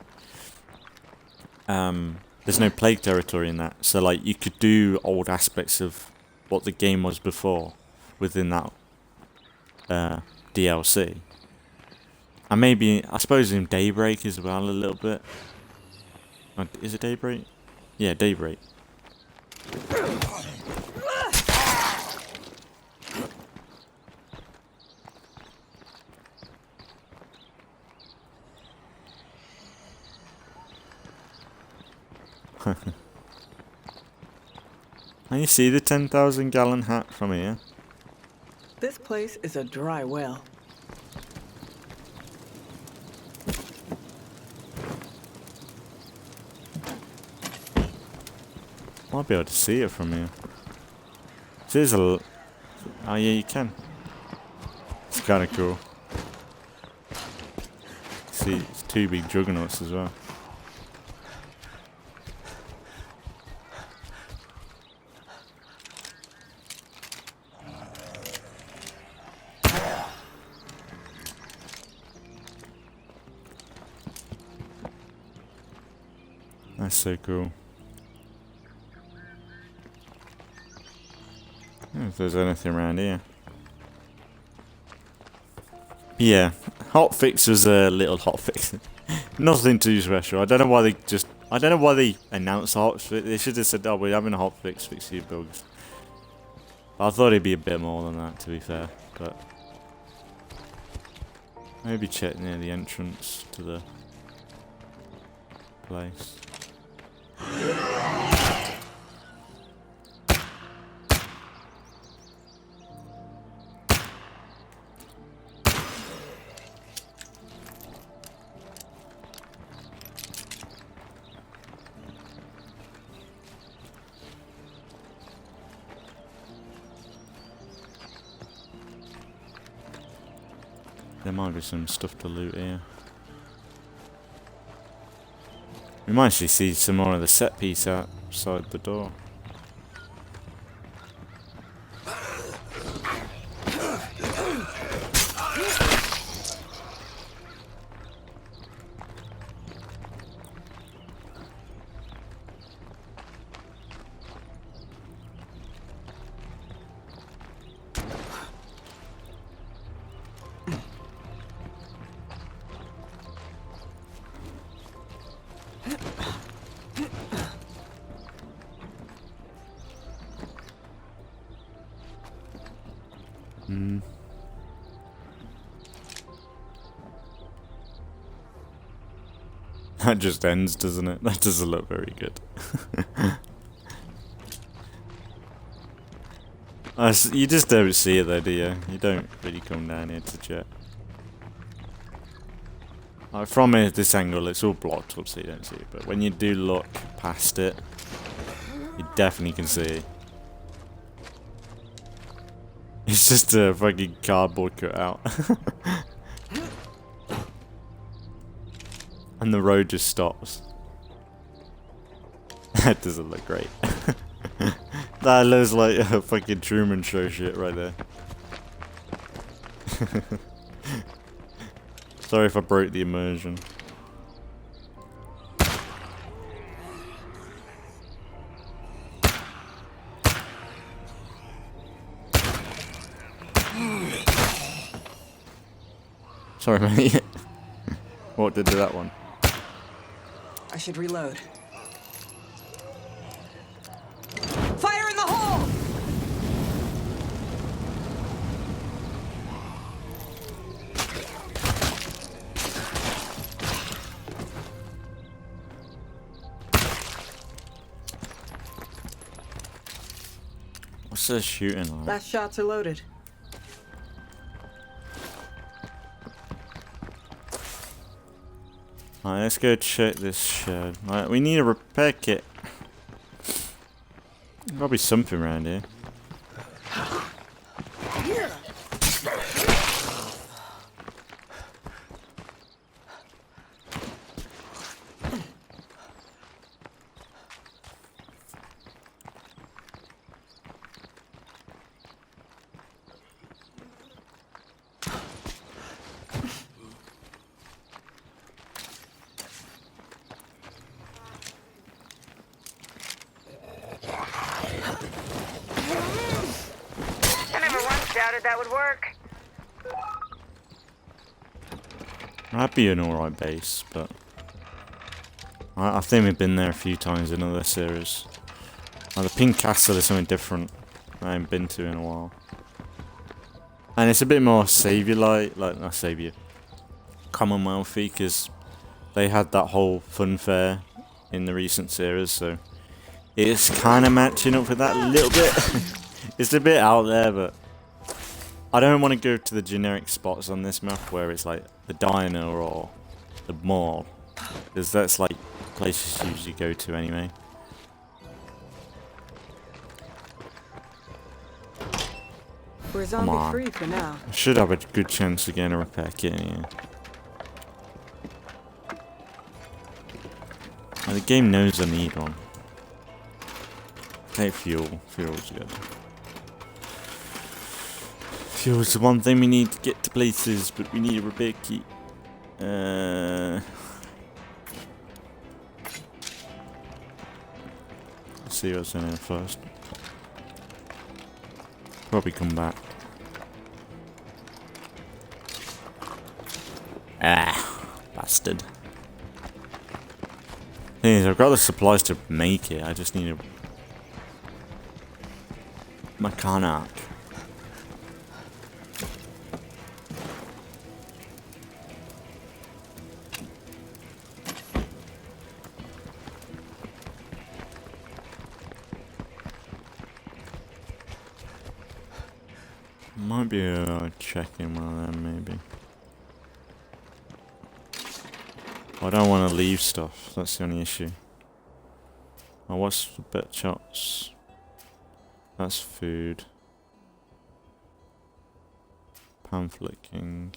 there's no plague territory in that. So like you could do old aspects of what the game was before within that DLC. And maybe, I suppose in Daybreak as well a little bit. Is it Daybreak? Yeah, Daybreak. And you see the 10,000 gallon hat from here? This place is a dry well. Might be able to see it from here. There's a... Oh yeah, you can. It's kind of cool. See, it's two big juggernauts as well. That's so cool. I don't know if there's anything around here. Yeah, hotfix was a little hotfix. Nothing too special. I don't know why they just... I don't know why they announced a hotfix. They should have said, oh, we're having a hotfix, fix your bugs. I thought it'd be a bit more than that, to be fair. But... maybe check near the entrance to the place. There might be some stuff to loot here. We might actually see some more of the set piece outside the door. That just ends, doesn't it? That doesn't look very good. You just don't see it though, do you? You don't really come down here to check. From this angle, it's all blocked up, so you don't see it. But when you do look past it, you definitely can see it. It's just a fucking cardboard cutout. And the road just stops. That doesn't look great. That looks like a fucking Truman Show shit right there. Sorry if I broke the immersion. Sorry, mate. What did that one? I should reload. Fire in the hole! What's this shooting on? Last shots are loaded. Alright, let's go check this shed. Alright, we need a repair kit. There'll be something around here. Doubted that would work. That'd be an alright base, but I think we've been there a few times in other series. The Pink Castle is something different I haven't been to in a while. And it's a bit more Saviour-like, not Saviour, Commonwealthy, because they had that whole fun fair in the recent series, so it's kind of matching up with that a little bit. It's a bit out there, but I don't want to go to the generic spots on this map where it's like the diner or the mall, because that's like places you usually go to anyway. We're zombie free for now. I should have a good chance of getting a repair kit in here. Well, the game knows I need one. Take fuel. Fuel's good. Fuel's the one thing we need to get to places, but we need a repair kit. Let's see what's in here first. Probably come back. Ah, bastard. Thing is, I've got the supplies to make it. I just need a mechanic. Might be a check-in one of them, maybe. I don't want to leave stuff, that's the only issue. Oh, what's the bit shots? That's food. Pamphleting.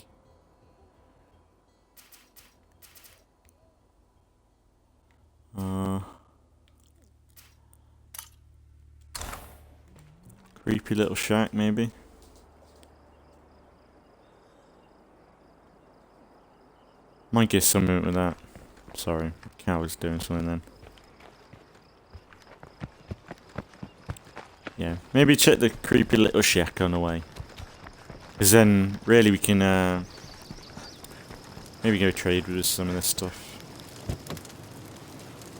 Creepy little shack, maybe. Might get something with that. Sorry, the cow was doing something then. Yeah, maybe check the creepy little shack on the way. Because then, really, we can maybe go trade with some of this stuff.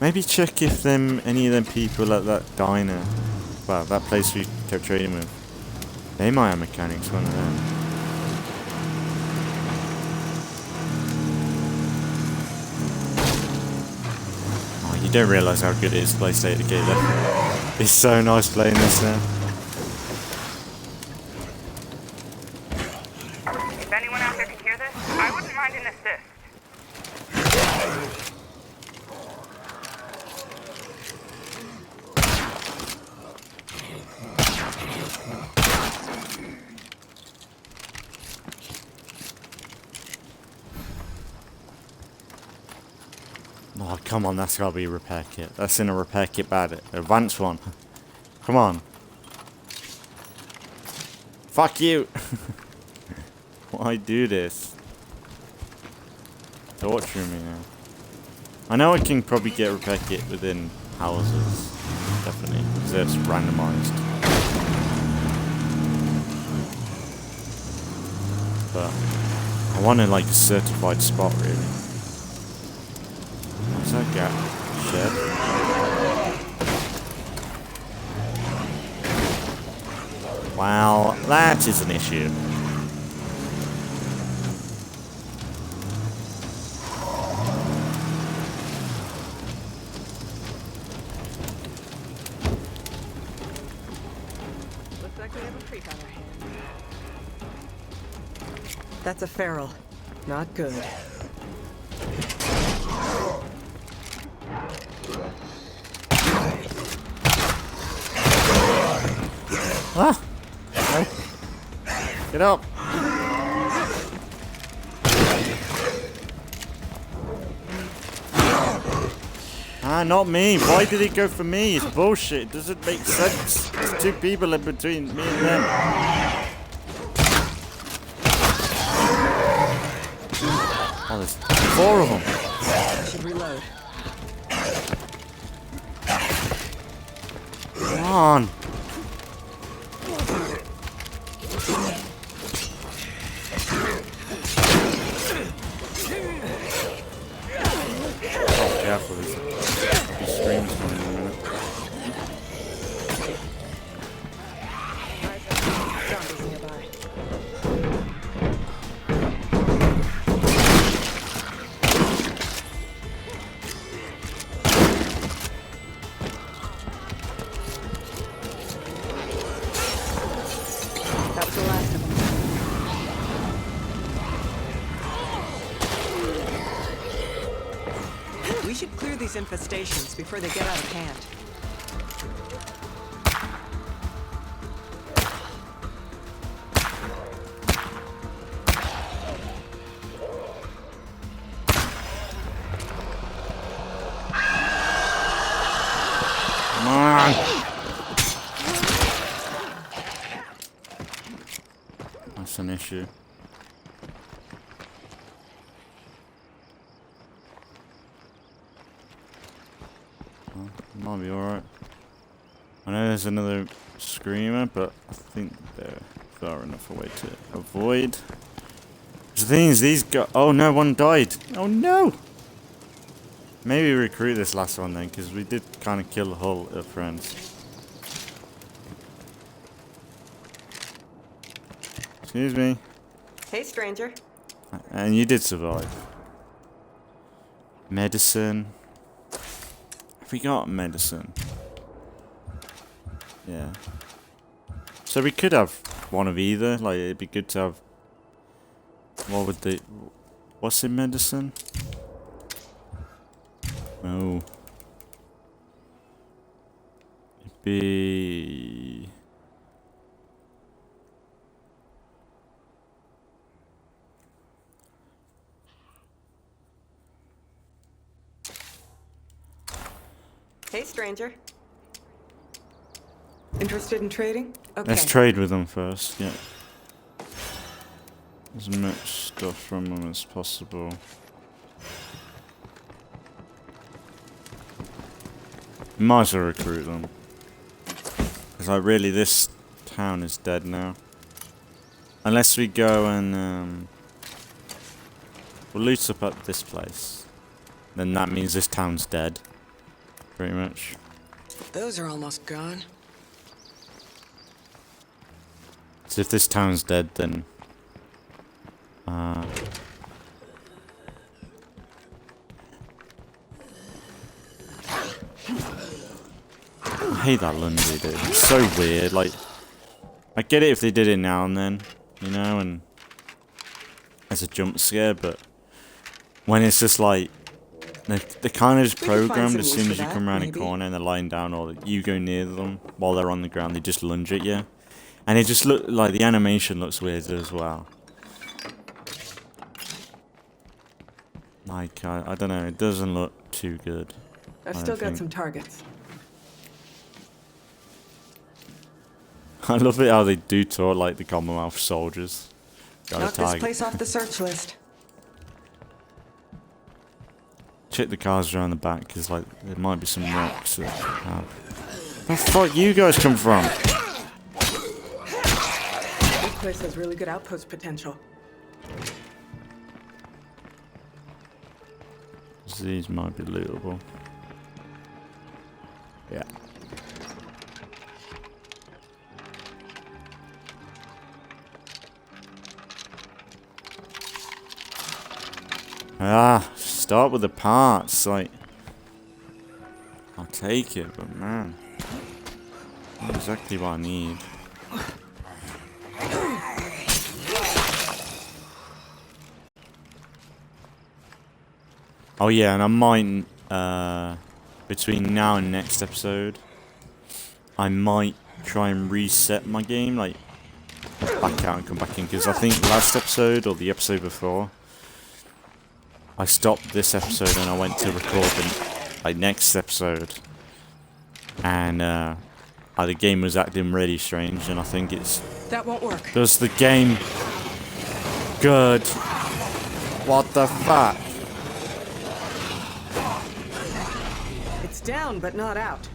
Maybe check if any of them people at that diner, well, that place we kept trading with, they might have mechanics, one of them. You don't realise how good it is to play State of Decay though. It's so nice playing this now. If anyone out there can hear this, I wouldn't mind an assist. Oh, come on, that's gotta be a repair kit. That's in a repair kit bad. Advanced one. Come on. Fuck you! Why do this? Torturing me now. I know I can probably get a repair kit within houses. Definitely. Because it's randomized. But I wanted like a certified spot really. What's that gap? Shed? Wow, that is an issue. Looks like we have a freak on our hands. That's a feral. Not good. Ah! No. Get up! Ah, not me. Why did it go for me? It's bullshit. It doesn't make sense. There's two people in between me and them. Oh, there's 4 of them. I should reload. Come on. Oh, careful. There's screams coming in a minute. Zombies nearby. That was the last of them. We should clear these infestations before they get out of hand. Come on. That's an issue. Might be alright. I know there's another screamer, but I think they're far enough away to avoid. The thing is, these guys. Oh no, one died. Oh no! Maybe recruit this last one then, because we did kind of kill the whole friends. Excuse me. Hey, stranger. And you did survive. Medicine. We got medicine. Yeah. So we could have one of either. Like, it'd be good to have. What would they. What's in medicine? Oh. It'd be. Hey, stranger. Interested in trading? Okay. Let's trade with them first, yeah. As much stuff from them as possible. Might as well recruit them. Because like really this town is dead now. Unless we go and we'll loot up at this place. Then that means this town's dead. Pretty much. Those are almost gone. So if this town's dead, then I hate that Lundy, dude. It's so weird. Like, I get it if they did it now and then, you know, and as a jump scare, but when it's just like they're kind of just programmed as soon as you come around a corner and they're lying down, or you go near them while they're on the ground, they just lunge at you. And it just look like the animation looks weird as well. Like, I don't know, it doesn't look too good. I've still got some targets. I love it how they do talk like the Commonwealth soldiers. Got Knock a this target. place off the search list. Check the cars around the back, because like there might be some rocks that have. Where the fuck you guys come from? This place has really good outpost potential. These might be lootable. Yeah. Start with the parts, like I'll take it, but man, not exactly what I need. Oh yeah, and I might, between now and next episode, I might try and reset my game, like back out and come back in, because I think last episode, or the episode before, I stopped this episode and I went to record the next episode, and the game was acting really strange, and I think it's... That won't work. Does the game... Good. What the fuck? It's down, but not out.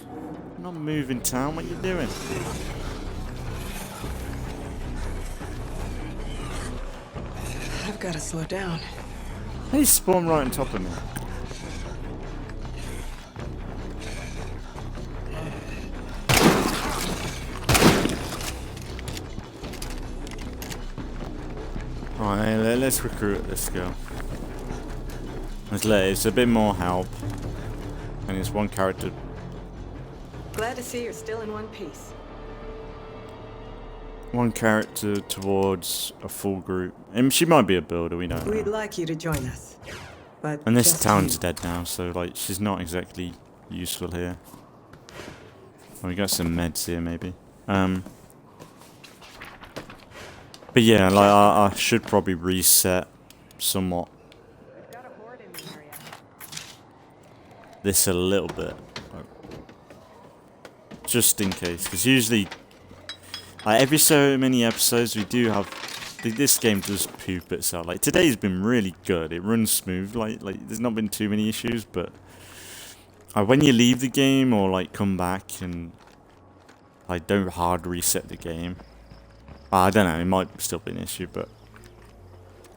I'm not moving, town. What you doing? I've got to slow down. They spawn right on top of me. Alright, let's recruit this girl. It's a bit more help. And it's one character. Glad to see you're still in one piece. One character towards a full group. And she might be a builder, we don't know. We'd like you to join us. But And this just town's you. dead now, so like she's not exactly useful here. Oh, we got some meds here maybe. But yeah, like I should probably reset somewhat this a little bit, just in case, because usually every so many episodes we do have this game does poop itself. Like today's been really good, it runs smooth, like there's not been too many issues, but when you leave the game or like come back and like don't hard reset the game, I don't know, it might still be an issue, but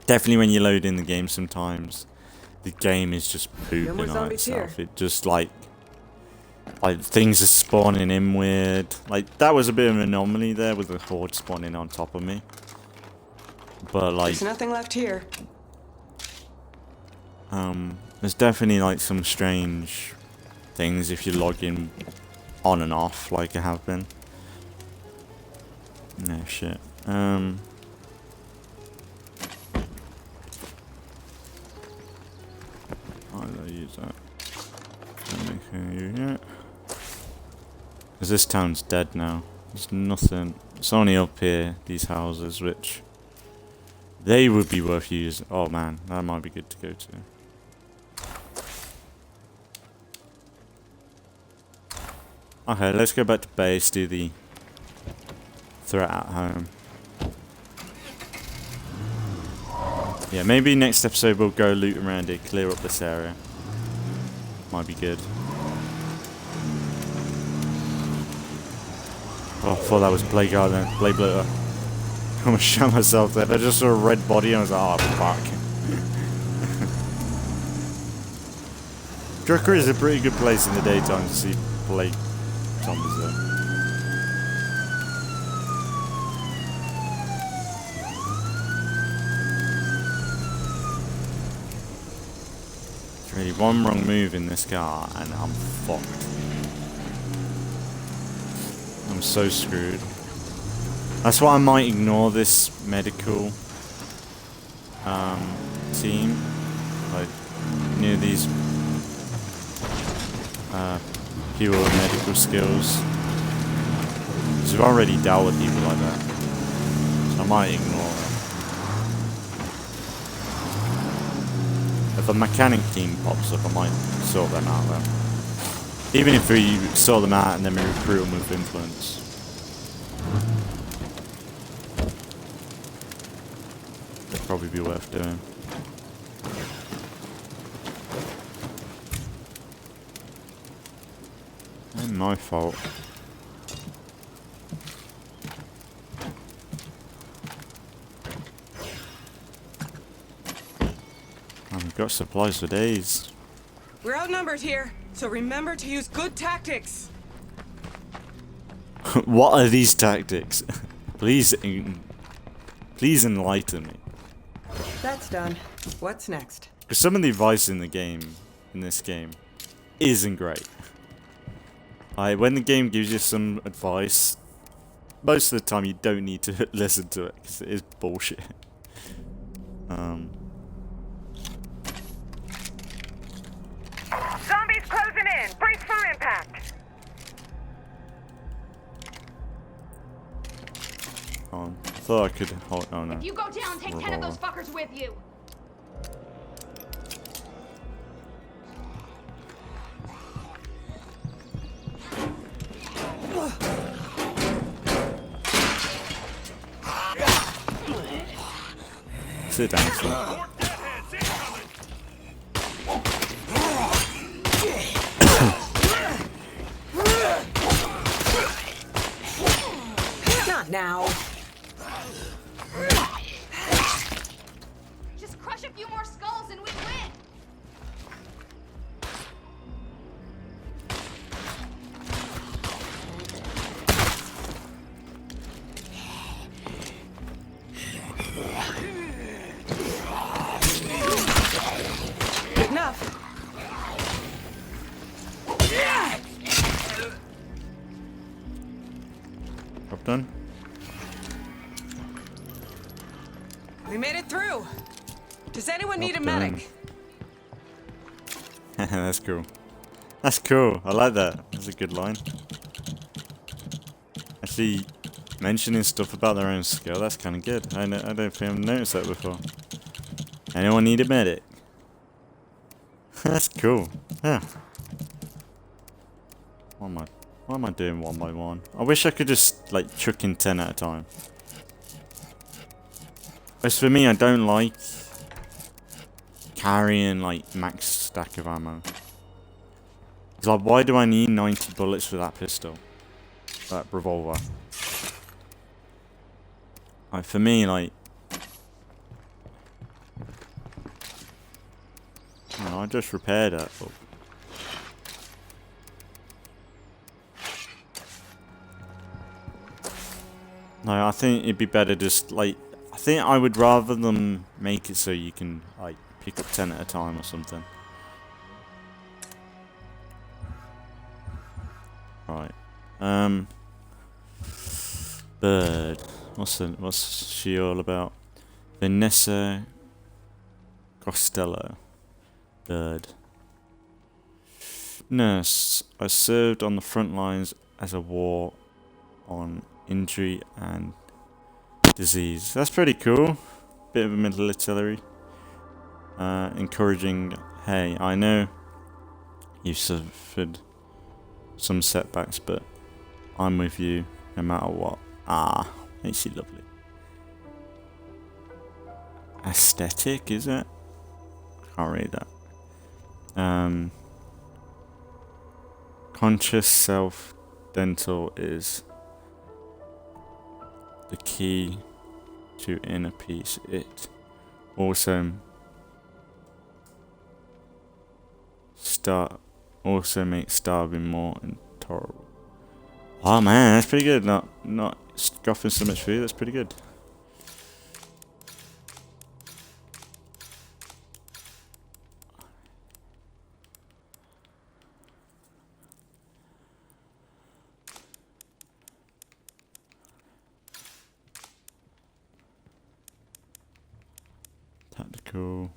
definitely when you load in the game sometimes the game is just pooping on itself. It just like things are spawning in weird. Like that was a bit of an anomaly there with the horde spawning on top of me. But like There's nothing left here. there's definitely like some strange things if you log in on and off like I have been. No shit. I'll use that. Because this town's dead now. There's nothing. It's only up here, these houses, which they would be worth using. Oh man, that might be good to go to. Okay, let's go back to base, do the threat at home. Yeah, maybe next episode we'll go loot around here, clear up this area. Might be good. Oh, I thought that was Blade Guard then. Blade Bloater. I almost shot myself there. I just saw a red body and I was like, oh fuck. Drucker is a pretty good place in the daytime to see Blade zombies there. Really, one wrong move in this car and I'm fucked. I'm so screwed. That's why I might ignore this medical team. Like near these people with medical skills. Because we've already dealt with people like that. So I might ignore them. if a mechanic team pops up, I might sort them out though. Even if we sort them out and then we recruit them with influence. That'd probably be worth doing. Ain't my fault. I've got supplies for days. We're outnumbered here, so remember to use good tactics. What are these tactics? Please enlighten me. That's done. What's next? Because some of the advice in this game, isn't great. When the game gives you some advice, most of the time you don't need to listen to it, because it is bullshit. Zombies closing in. Brace for impact. I thought I could hold. Oh no. If you go down, take 10 of those fuckers with you. Sit down, son. Not now. Just crush a few more skulls and we win. Enough. Job done. We made it through. Does anyone need a Job done. medic? That's cool. That's cool. I like that. That's a good line. Actually, mentioning stuff about their own skill, that's kind of good. I don't think I've noticed that before. Anyone need a medic? That's cool. Yeah. Why am I doing one by one? I wish I could just like chuck in 10 at a time. As for me, I don't like carrying like max stack of ammo. It's like, why do I need 90 bullets for that pistol? That revolver. Like, for me, like, oh, I just repaired it. But no, I think it'd be better just like, I think I would rather them make it so you can like pick up 10 at a time or something. Right. Bird. What's she all about? Vanessa Costello. Bird. Nurse. I served on the front lines as a war on injury and disease. That's pretty cool. Bit of a military. Encouraging. Hey, I know you've suffered some setbacks, but I'm with you no matter what. Ah, ain't she lovely? Aesthetic, is it? Can't read that. Conscious self dental is the key to inner peace. It also makes starving more intolerable. Oh man, that's pretty good. Not scoffing so much food. That's pretty good. Tactical.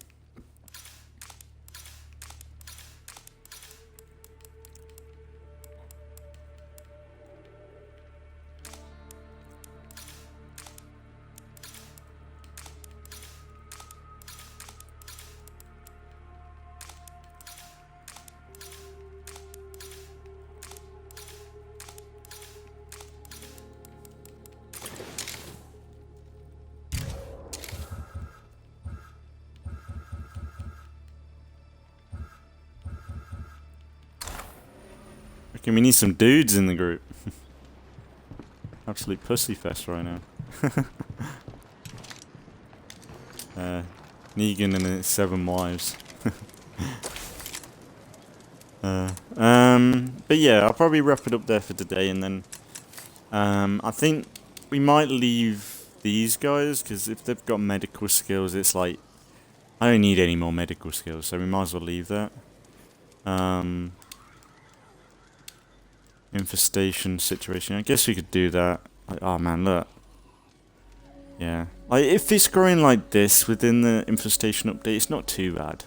Okay, we need some dudes in the group. Absolute pussy fest right now. Negan and his 7 wives. But yeah, I'll probably wrap it up there for today, and then I think we might leave these guys, because if they've got medical skills, it's like I don't need any more medical skills, so we might as well leave that. Infestation situation, I guess we could do that. Like, oh man, look. Yeah, like if it's growing like this within the infestation update, it's not too bad.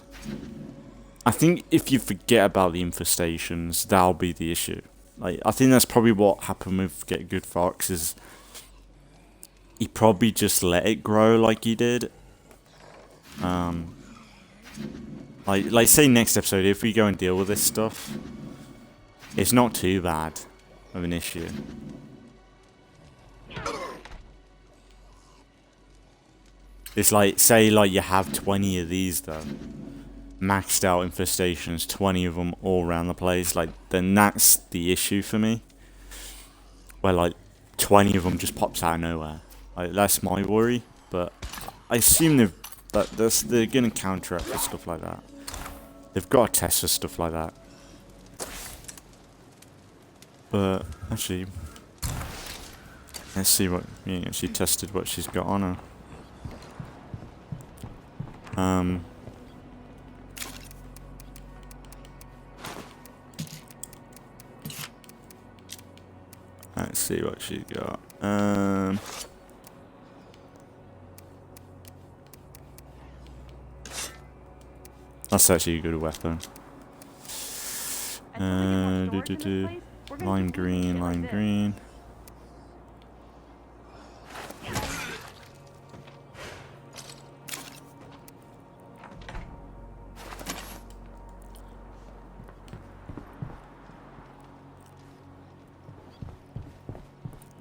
I think if you forget about the infestations, that'll be the issue. Like, I think that's probably what happened with Get Good Fox, is he probably just let it grow like he did. Like say next episode, if we go and deal with this stuff, it's not too bad of an issue. It's like, say like you have 20 of these though. Maxed out infestations, 20 of them all around the place, like, then that's the issue for me. Where like 20 of them just pops out of nowhere. Like, that's my worry, but I assume they're gonna counteract for stuff like that. They've got to test for stuff like that. But actually, let's see what she tested what she's got on her. Let's see what she's got. That's actually a good weapon. Lime green, lime green.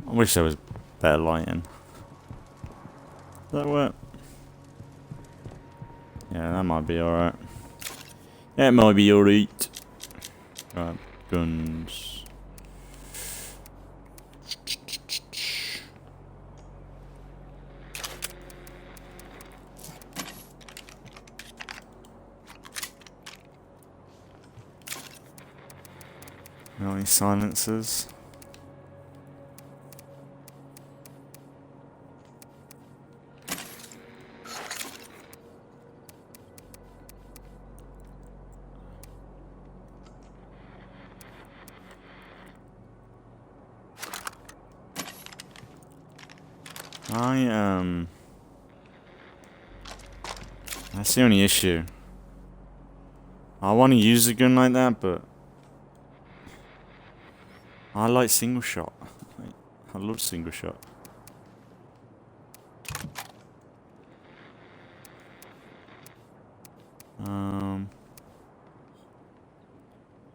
I wish there was better lighting. Does that work? Yeah, that might be alright. That might be alright. Right, guns. No any silencers. That's the only issue. I want to use a gun like that, but I like single shot. I love single shot.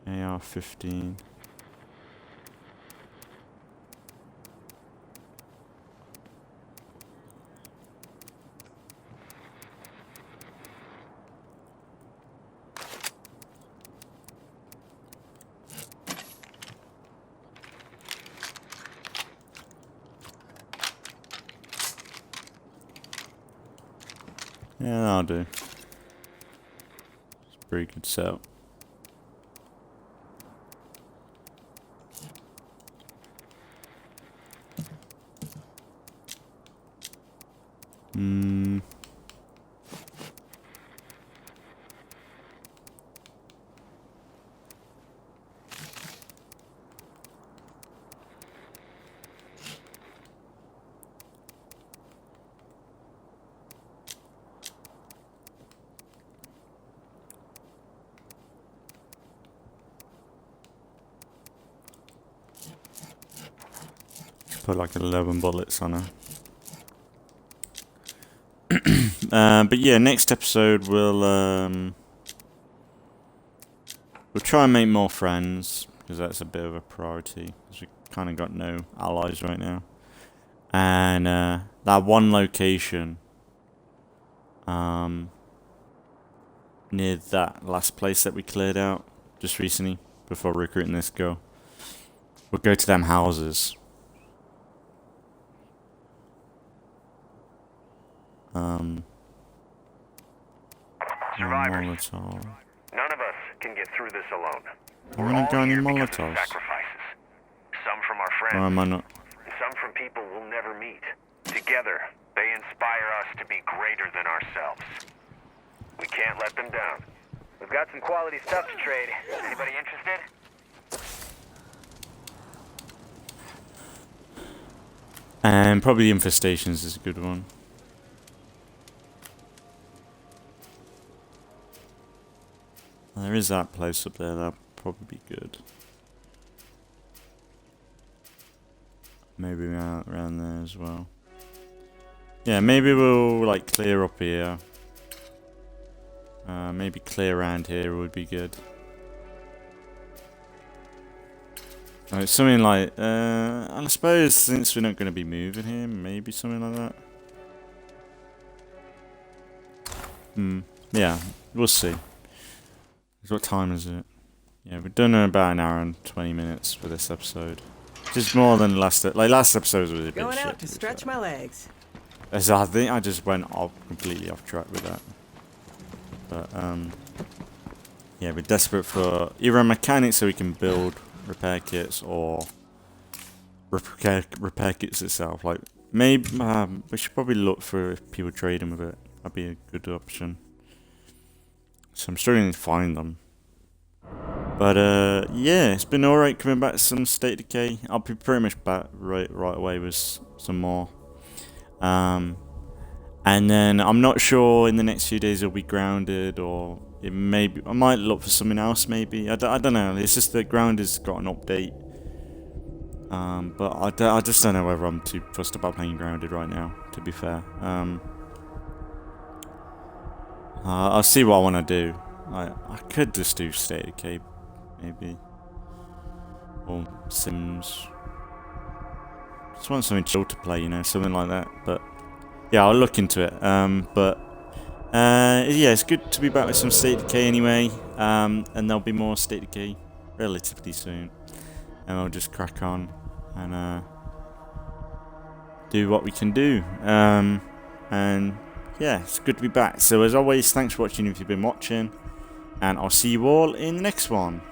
AR-15. Yeah, that'll do. It's a pretty good setup. Put like 11 bullets on her. But yeah, next episode we'll try and make more friends, because that's a bit of a priority, because we kind of got no allies right now. And that one location near that last place that we cleared out just recently before recruiting this girl. We'll go to them houses. Survivors, Molotov. none of us can get through this alone. I'm We're gonna all go any here because of Molotovs. sacrifices. Some from our Or friends, am I not? and some from people we'll never meet. Together, they inspire us to be greater than ourselves. We can't let them down. We've got some quality stuff to trade. Anybody interested? And probably Infestations is a good one. There is that place up there, that'll probably be good. Maybe around there as well. Yeah, maybe we'll like clear up here. Maybe clear around here would be good. Something like, I suppose since we're not going to be moving here, maybe something like that. Yeah, we'll see. What time is it? Yeah, we've done about an hour and 20 minutes for this episode. Just more than last episode was a bit Going shit, out to stretch my legs. As I think I just went completely off track with that. But yeah, we're desperate for either a mechanic so we can build repair kits or repair kits itself. Like maybe we should probably look for if people trading with it. That'd be a good option. So I'm struggling to find them. But yeah, it's been alright coming back to some State of Decay. I'll be pretty much back right away with some more. And then I'm not sure in the next few days it'll be grounded, or it may be, I might look for something else maybe. I don't know. It's just that Grounded's got an update. But I just don't know whether I'm too fussed about playing Grounded right now, to be fair. I'll see what I want to do. I could just do State of Decay, maybe. Or Sims. Just want something chill to play, you know, something like that. But yeah, I'll look into it. Yeah, it's good to be back with some State of Decay anyway. And there'll be more State of Decay relatively soon. And I'll just crack on and do what we can do. And yeah, it's good to be back. So as always, thanks for watching if you've been watching. And I'll see you all in the next one.